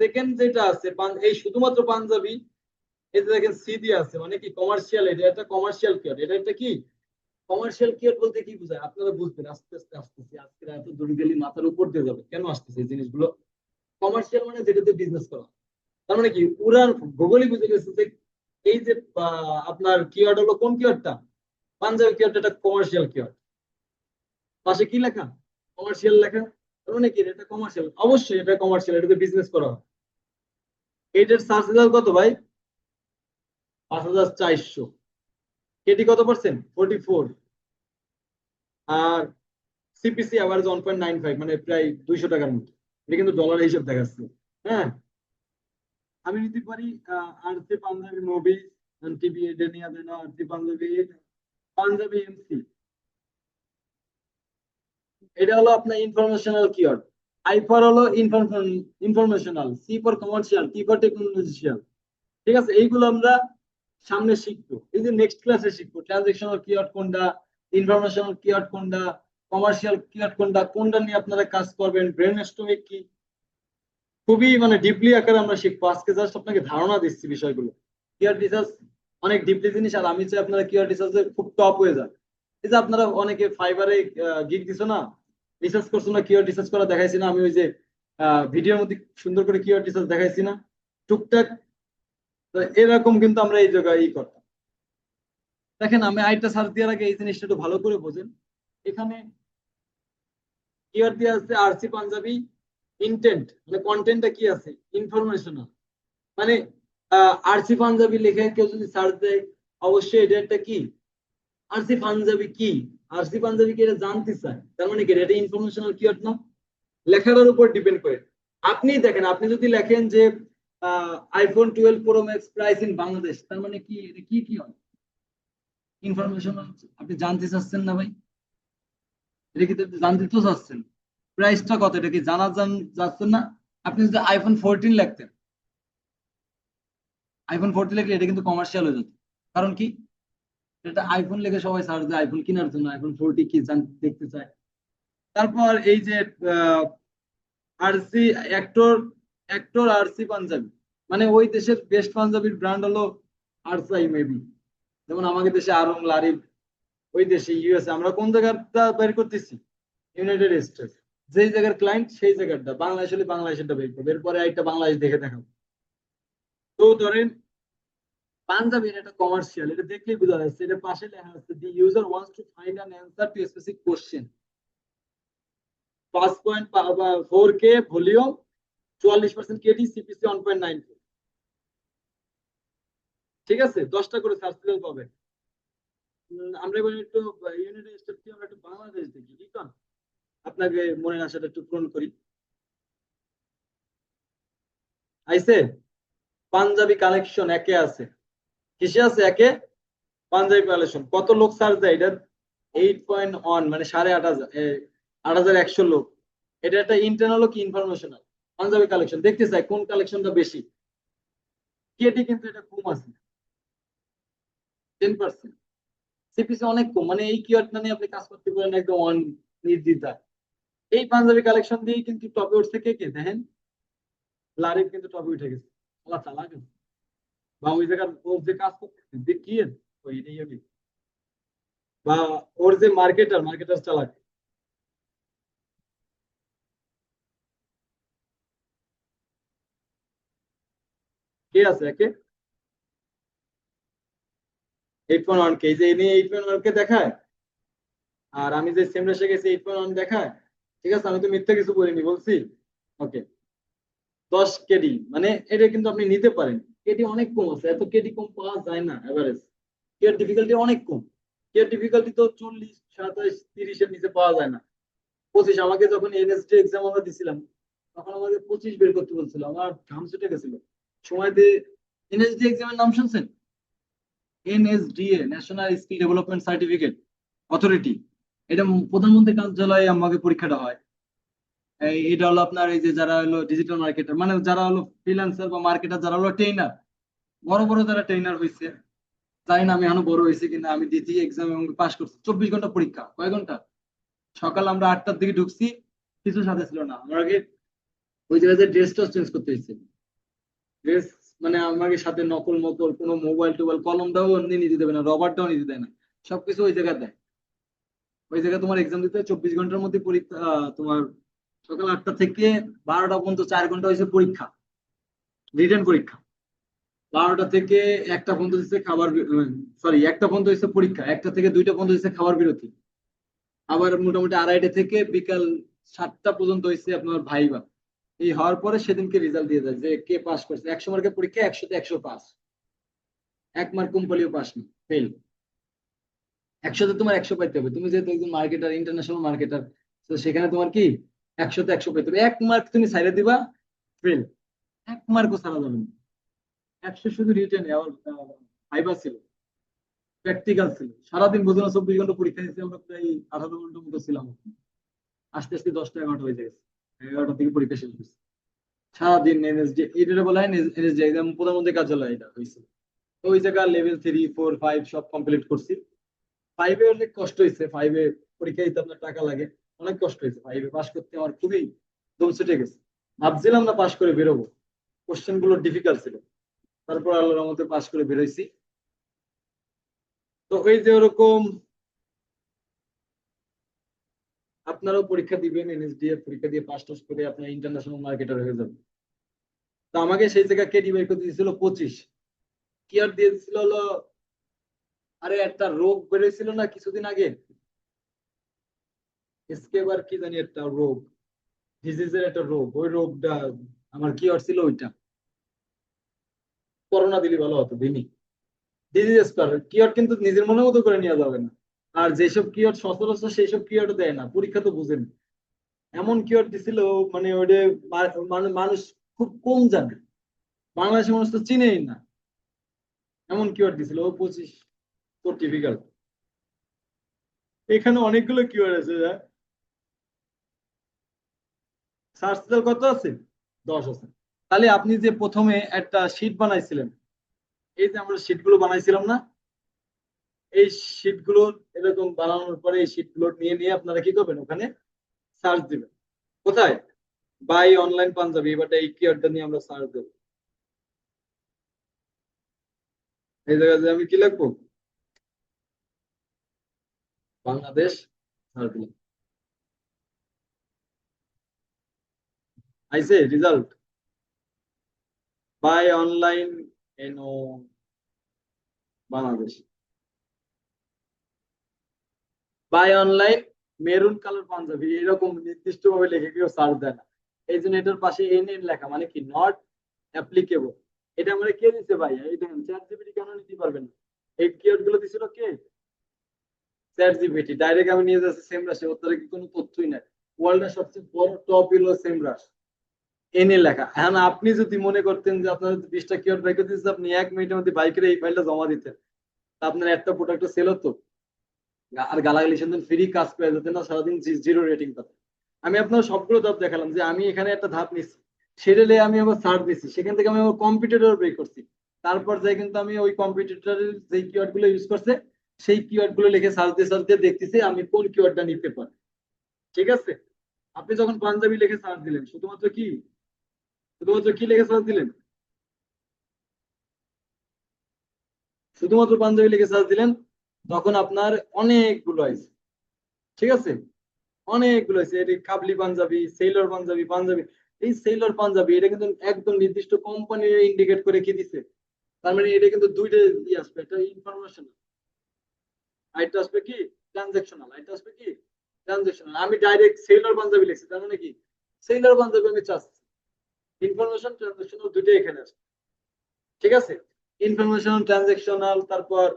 [SPEAKER 1] সেকেন্ড যেটা আছে এই শুধুমাত্র পাঞ্জাবি, এই যে দেখেন সি দিয়ে আছে, মানে কি কমার্শিয়াল। এটা একটা কমার্শিয়াল কিওয়ার্ড। এটা একটা কি কমার্শিয়াল কিওয়ার্ড বলতে কি বোঝায় আপনারা বুঝবেন আস্তে আস্তে আসতেছি। আজকে এত দূর গেলে মাথার উপর দিয়ে যাবে, কেন আসতেছে এই জিনিসগুলো? কমার্শিয়াল মানে যেটাতে বিজনেস করা, তার মানে কি উড়ার ভূগোলই বুঝে গেছে যে এই যে আপনার কিওয়ার্ড হলো কোন কিওয়ার্ডটা? পাঞ্জাবি কিওয়ার্ড একটা কমার্শিয়াল কিওয়ার্ড। পাশে কি লেখা? কমার্শিয়াল লেখা। তার মানে কি এটা কমার্শিয়াল? অবশ্যই এটা কমার্শিয়াল, এটাতে বিজনেস করা হয়। এইটার সার্চ রেজাল্ট কত ভাই? 5,400। কেটি কত পার্সেন্ট? 44। আর সিপিসি আভারেজ 1.95, মানে প্রায় 200 টাকার মতো। এটা কিন্তু ডলার হিসেব দেখাচ্ছে। হ্যাঁ, আমি নিতে পারি আরসি পাঞ্জাবি মুভি টিভি, এটা নিয়ে দেন আরসি পাঞ্জাবি, পাঞ্জাবি এমসি। এটা হলো আপনার ইনফরমেশনাল কিওয়ার্ড। আই ফর হলো informational, C for commercial, T for technological. ঠিক আছে, এইগুলো আমরা সামনে শিখবো, এই যে নেক্সট ক্লাসে শিখবো ট্রানজেকশনাল কিওয়ার্ড কোনটা, ইনফরমেশনাল কিওয়ার্ড কোনটা, কমার্শিয়াল কিওয়ার্ড কোনটা, কোনটা নিয়ে আপনারা কাজ করবেন, ব্রেন স্টর্মিং কি। খুবই মানে ডিপলি আকারে আমরা শিখবো। আজকে জাস্ট আপনাকে ধারণা দিচ্ছি বিষয়গুলো। কিওয়ার্ড রিসার্চ অনেক ডিপলি জিনিস, আর আমি চাই আপনারা কিওয়ার্ড রিসার্চে খুব টপ হয়ে যান। এই যে আপনারা অনেকে ফাইবারে গিগ দিছো না, রিসার্চ করছো না, কিওয়ার্ড রিসার্চ করা দেখাইছি না আমি? ওই যে ভিডিওর মধ্যে সুন্দর করে কিওয়ার্ড রিসার্চ দেখাইছি না টুকটাক? তো এরকম কিন্তু আমরা এই জায়গায় করতাম। দেখেন আমি আরেকটা সার্চ দেওয়ার আগে এই জিনিসটা একটু ভালো করে বোঝেন। এখানে কিওয়ার্ড দিয়ে আছে আরসি পাঞ্জাবি ইন্টেন্ট, মানে কন্টেন্টটা কি আছে? ইনফরমেশনাল। মানে আরসি পাঞ্জাবি লিখে কেউ যদি সার্চ দেয়, অবশ্যই এটা একটা কি আরসি পাঞ্জাবি কি, আরসি পাঞ্জাবি কি এটা জানতে চায়, তার মানে কি এটা ইনফরমেশনাল কিওয়ার্ড না? লেখাটার উপর ডিপেন্ড করে। আপনি দেখেন, আপনি যদি লেখেন যে iPhone 12 Pro Max price in Bangladesh, তার মানে কি এটা কি কি হয়? ইনফরমেশনাল। আপনি জানতে চাচ্ছেন না ভাই? এটা কি জানতে তো চাচ্ছেন? প্রাইসটা কত এটা কি জানা যাচ্ছেন না? আপনি যদি iPhone 14 লিখতেন, iPhone 14 লিখলে এটা কিন্তু কমার্শিয়াল হয়ে যেত। কারণ কি? এটা আইফোন লিখে সবাই সার্চ দেয় আইফোন কেনার জন্য, iPhone 14 কি দেখতে চায়। তারপর এই যে RC actor, actor RC panjabi, মানে ওই দেশের বেস্ট পাঞ্জাবির ব্র্যান্ড হলো আরসাই মেবি। যেমন আমাদের দেশে আরং লারিব, ওই দেশে ইউএসএ আমরা কোন জায়গাটা বের করতেছি? United states. যেই জায়গার ক্লায়েন্ট সেই জায়গাটা, বাংলাদেশ হলে বাংলাদেশেরটা বের করবো, এরপরে একটা বাংলাদেশ দেখে দেখাবো। তো ধরেন পাঞ্জাবির একটা কমার্শিয়াল, এটা দেখলেই বোঝা যাচ্ছে। এটা পাশে লেখা আছে the user wants to find an answer to specific question. 5.4K volume, 44% KD, CPC 1.94। ঠিক আছে, 10টা করে সার্চ দিলে পাবে। আমরা এবার একটু ইউনাইটেড স্টেটস থেকে আমরা একটু বাংলাদেশ দেখি, ঠিক আছে? আপনাকে মনের আশাটা একটু পূরণ করি। আইসে পাঞ্জাবি কালেকশন একে আছে, কিসে আছে একে? পাঞ্জাবি কালেকশন কত লোক সার্চ দেয় এটা? 8.1 মানে 8,500, 8,100 লোক। এটা একটা ইন্টারনাল কি ইনফরমেশনাল? পাঞ্জাবি কালেকশন দেখতে চাই কোন কালেকশনটা বেশি। কেটি কিন্তু এটা কম আছে, 10%। সিপিসি অনেক কম, মানে এই কিওয়ার্ডটা নিয়ে আপনি কাজ করতে পারেন একদম অন নির্দ্বিধায়। এই পাঞ্জাবি কালেকশন দিয়ে কিন্তু টপে উঠছে কে কে দেখেন, লারিফ কিন্তু টপে উঠে গেছে। আল্লাহ চালাক আছে। বা ওই জায়গার ওর যে কাজ করতেছে দেখিয়ে ওই এটাই বা ওর যে মার্কেটার মার্কেটার চালাক। কে আছে একে? 8.1 কে, এই যে এনে 8.1 কে দেখায়। আর আমি যে সেম রেসে গেছি 8.1 দেখায়। ঠিক আছে, আমি তো মিথ্যা কিছু বলিনি, বলছি। ওকে, 10 কেডি মানে এটা কিন্তু আপনি নিতে পারেন। কেডি অনেক কম আছে, এত কেডি কম পাওয়া যায় না এভারেজ। কেয়ার ডিফিকাল্টি অনেক কম। কেয়ার ডিফিকাল্টি তো 40, 27, 30-এর নিচে পাওয়া যায় না। 25, আমাকে যখন এনএসডি এক্সাম আমরা দিছিলাম তখন আমাকে 25 বের করতে বলছিল, আমার ঘাম ছুটে গেছিল সময় দিয়ে। এনএসডি এক্সামের নাম শুনছেন? NSDA, national skill development certificate authority. এটা প্রধানমন্ত্রী কার্যালয়ে আমাকে পরীক্ষাটা হয়। এটা হলো আপনার এই যে যারা হলো ডিজিটাল মার্কেটার, মানে যারা হলো ফ্রিল্যান্সার বা মার্কেটার, যারা হলো ট্রেনার, বড় বড় যারা ট্রেনার হয়েছে। জানি না আমি এখনো বড় হয়েছি কিনা, আমি দিয়েছি এক্সাম এবং পাস করছি। 24 ঘন্টা পরীক্ষা, কয় ঘন্টা? সকাল আমরা 8টার দিকে ঢুকছি, কিছু সাথে ছিল না আমাকে। ওই জায়গায় ড্রেসটা চেঞ্জ করতে হয়েছে। ড্রেস মানে আমাকে সাথে নকল মকল কোনো মোবাইল টোবাইল কলমটাও এমনি নিতে দেবে না, রবারটাও নিতে দেয় না। সবকিছু ওই জায়গায় দেয়। ওই জায়গায় তোমার এক্সাম দিতে হয় 24 ঘন্টার মধ্যে পরীক্ষা। তোমার সকাল 8টা থেকে 12টা পর্যন্ত 4 ঘন্টা হয়েছে পরীক্ষা, রিটেন পরীক্ষা। 12টা থেকে 1টা পর্যন্ত হচ্ছে খাবার, সরি 1টা পর্যন্ত হচ্ছে পরীক্ষা, 1টা থেকে 2টা পর্যন্ত হচ্ছে খাবার বিরতি। আবার মোটামুটি 2:30 থেকে বিকাল 7টা পর্যন্ত হচ্ছে আপনার ভাইবা। এই হওয়ার পরে সেদিনকে রেজাল্ট দিয়ে দেয় যে কে পাস করছে। 100 মার্কের পরীক্ষা, 100-তে 100 পাস। 1 মার্ক কম পেলেও পাস না, ফেল। 100-তে তোমার 100 পাইতে হবে, তুমি যেহেতু একজন মার্কেটার, ইন্টারন্যাশনাল মার্কেটার, তো সেখানে তোমার কি 100-তে 100 পাইতে হবে। 1 মার্ক তুমি সাইডে দিবা, ফেল। 1 মার্কও ছাড়া যাবে না। 100 শুধু রিটেন, আবার ভাইবা ছিল, প্র্যাকটিক্যাল ছিল। সারাদিন বোঝো না, 24 ঘন্টা পরীক্ষা দিয়েছি আমরা, প্রায় 18 ঘন্টার মতো ছিলাম। আস্তে আস্তে 10টা 11টা হয়ে গেছে, 11টার দিকে পরীক্ষা শেষ হয়েছে। সারাদিন এনএসডি, এটা বলা হয় এনএসডি এক্সাম, প্রধানমন্ত্রী কার্যালয় এটা হয়েছে। তো ওই জায়গায় লেভেল 3, 4, 5 সব কমপ্লিট করছি। 5-এ অনেক কষ্ট হয়েছে, 5-এ পরীক্ষা দিতে আপনার টাকা লাগে। অনেক কষ্ট হয়েছে 5-এ পাস করতে, আমার খুবই দম ছুটে গেছে। ভাবছিলাম না পাস করে বেরোবো, কোশ্চেন গুলো ডিফিকাল্ট ছিল। তারপর আল্লাহর রহমতে পাস করে বেরোইছি। তো এই যে ওরকম আপনারাও পরীক্ষা দিবেন, এনএসডি এর পরীক্ষা দিয়ে পাস টাস করে আপনার ইন্টারন্যাশনাল মার্কেটার হয়ে যাবেন। তো আমাকে সেই জায়গায় কেডি বের করে দিয়েছিল 25। কি আর দিয়ে দিছিল হলো, আরে একটা রোগ বেরোয়ছিল না কিছুদিন আগে, এসকেবার কি জানি একটা রোগ, ডিজিজের একটা রোগ, ওই রোগটা আমার কি ছিল ওইটা। করোনা দিলে ভালো হতো, দিনই ডিজিজ স্কোয়ার কিওয়ার্ড কিন্তু নিজের মনের মতো করে নেওয়া যাবে না। আর যেসব কিওয়ার্ড সচরাচর সেই সব কিওয়ার্ড দেয় না, পরীক্ষা তো বুঝেন। এমন কিওয়ার্ড দিছিল, মানে ওইটা মানুষ খুব কম জানে, বাংলাদেশের মানুষ তো চিনেই না। এমন কিওয়ার্ড দিছিল ও 25, তো টিপিক্যাল। এখানে অনেকগুলো কিওয়ার্ড আছে। সার্চ রেজাল্ট কত আছে? 10 আছে। তাহলে আপনি যে প্রথমে একটা শীট বানাইছিলেন, এই যে আমরা শীট গুলো বানাইছিলাম না, এই শীট গুলো এরকম বানানোর পরে এই শীট গুলো নিয়ে নিয়ে আপনারা কি করবেন, ওখানে সার্চ দিবেন। কোথায়? বাই অনলাইন পাঞ্জাবি, এবার এই কিওয়ার্ডটা নিয়ে আমরা সার্চ দেবো। এই জায়গায় যে আমি কি লিখবো, বাংলাদেশ, সার্চ দিলাম, আইছে রেজাল্ট। বাই অনলাইন এনো Bangladesh, buy online maroon colour panjabi, এরকম নির্দিষ্ট ভাবে লিখে কেউ সার্চ দেয় না। এই জন্য এটার পাশে এন এন লেখা, মানে কি নট অ্যাপ্লিকেবল। এটা আমরা কে দিচ্ছে ভাই, এই দেখেন চ্যাট জিপিটি কেন নিতে পারবেন না? এই কিওয়ার্ড গুলো দিছিল কে? Chat GPT. ডাইরেক্ট আমি নিয়ে যাচ্ছি সেম রাশি, ওর দ্বারা কি কোনো তথ্যই নাই। ওয়ার্ল্ডের সবচেয়ে বড় টপ হলো সেম রাশ, এনে লেখা। এখন আপনি যদি মনে করতেন যে আপনার 20টা কিওয়ার্ড বাইক দিচ্ছে, আপনি 1 মিনিটের মধ্যে বাইকের এই ফাইলটা জমা দিতেন। তা আপনার একটা প্রোডাক্ট সেল হতো, আর গালাগালি শুনতেন ফ্রি কাজ করে যেতেন না, সারাদিন জিরো রেটিং পাতেন। আমি আপনার সবগুলো ধাপ দেখালাম যে আমি এখানে একটা ধাপ নিচ্ছি, সেটা আমি আবার সার্চ দিচ্ছি, সেখান থেকে আমি আবার কম্পিটিটর বের করছি। তারপর যাই কিন্তু আমি ওই কম্পিটিটরের যে কিওয়ার্ড গুলো ইউজ করছে সেই কিওয়ার্ড গুলো লিখে সার্চ দিয়ে দেখতেছি আমি কোন কিওয়ার্ডটা নিতে পারি। ঠিক আছে, আপনি যখন পাঞ্জাবি লিখে সার্চ দিলেন, শুধুমাত্র কি লিখে সার্চ দিলেন? শুধুমাত্র পাঞ্জাবি লিখে সার্চ দিলেন, তখন আপনার অনেকগুলো আছে। ঠিক আছে, অনেকগুলো আছে, এটি কাবলি পাঞ্জাবি, সেলর পাঞ্জাবি, পাঞ্জাবি। এই সেলর পাঞ্জাবি এটা কিন্তু একদম নির্দিষ্ট কোম্পানি ইন্ডিকেট করে কি দিছে, তার মানে এটা কিন্তু দুইটা আসবে, একটা ইনফরমেশন, আরেকটা আসবে কি ট্রানজেকশনাল, আরেকটা আসবে কি ট্রানজেকশনাল। আমি ডাইরেক্ট সেলর পাঞ্জাবি লিখছি, তার মানে কি সেলর পাঞ্জাবি আমি চাচ্ছি, ইনফরমেশন ট্রানজেকশনাল দুইটাই এখানে আছে। ঠিক আছে, ইনফরমেশন ট্রানজেকশনাল, তারপর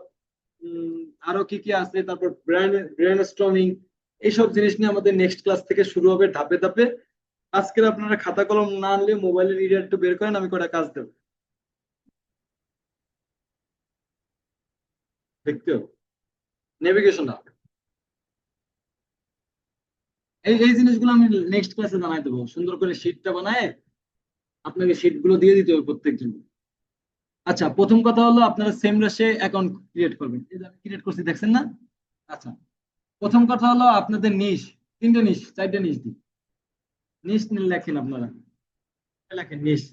[SPEAKER 1] উম, আরো কি কি আছে, তারপর ব্রেন স্টর্মিং। এইসব জিনিস নিয়ে আমাদের নেক্সট ক্লাস থেকে শুরু হবে ধাপে ধাপে। আজকের আপনারা খাতা কলম না আনলে মোবাইলের রিডার একটু বের করেন, আমি কটা কাজ দেবো দেখতে হবে। নেভিগেশনাল, এই জিনিসগুলো আমি নেক্সট ক্লাসে জানাই দেবো, সুন্দর করে শীটটা বানায় আপনাকে শীট গুলো দিয়ে দিতে হবে প্রত্যেকজন। আচ্ছা, প্রথম কথা হলো আপনারা সেম রাশে অ্যাকাউন্ট ক্রিয়েট করবেন, এই যে আমি ক্রিয়েট করছি দেখছেন না। আচ্ছা, প্রথম কথা হলো আপনাদের নিশ, তিনটে নিশ চারটে নিশ দিই, নিশ লেখেন আপনারা, লেখেন নিশ।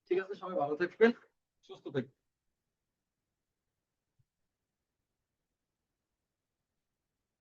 [SPEAKER 1] ঠিক আছে, সবাই ভালো থাকবেন, সুস্থ থাকবেন।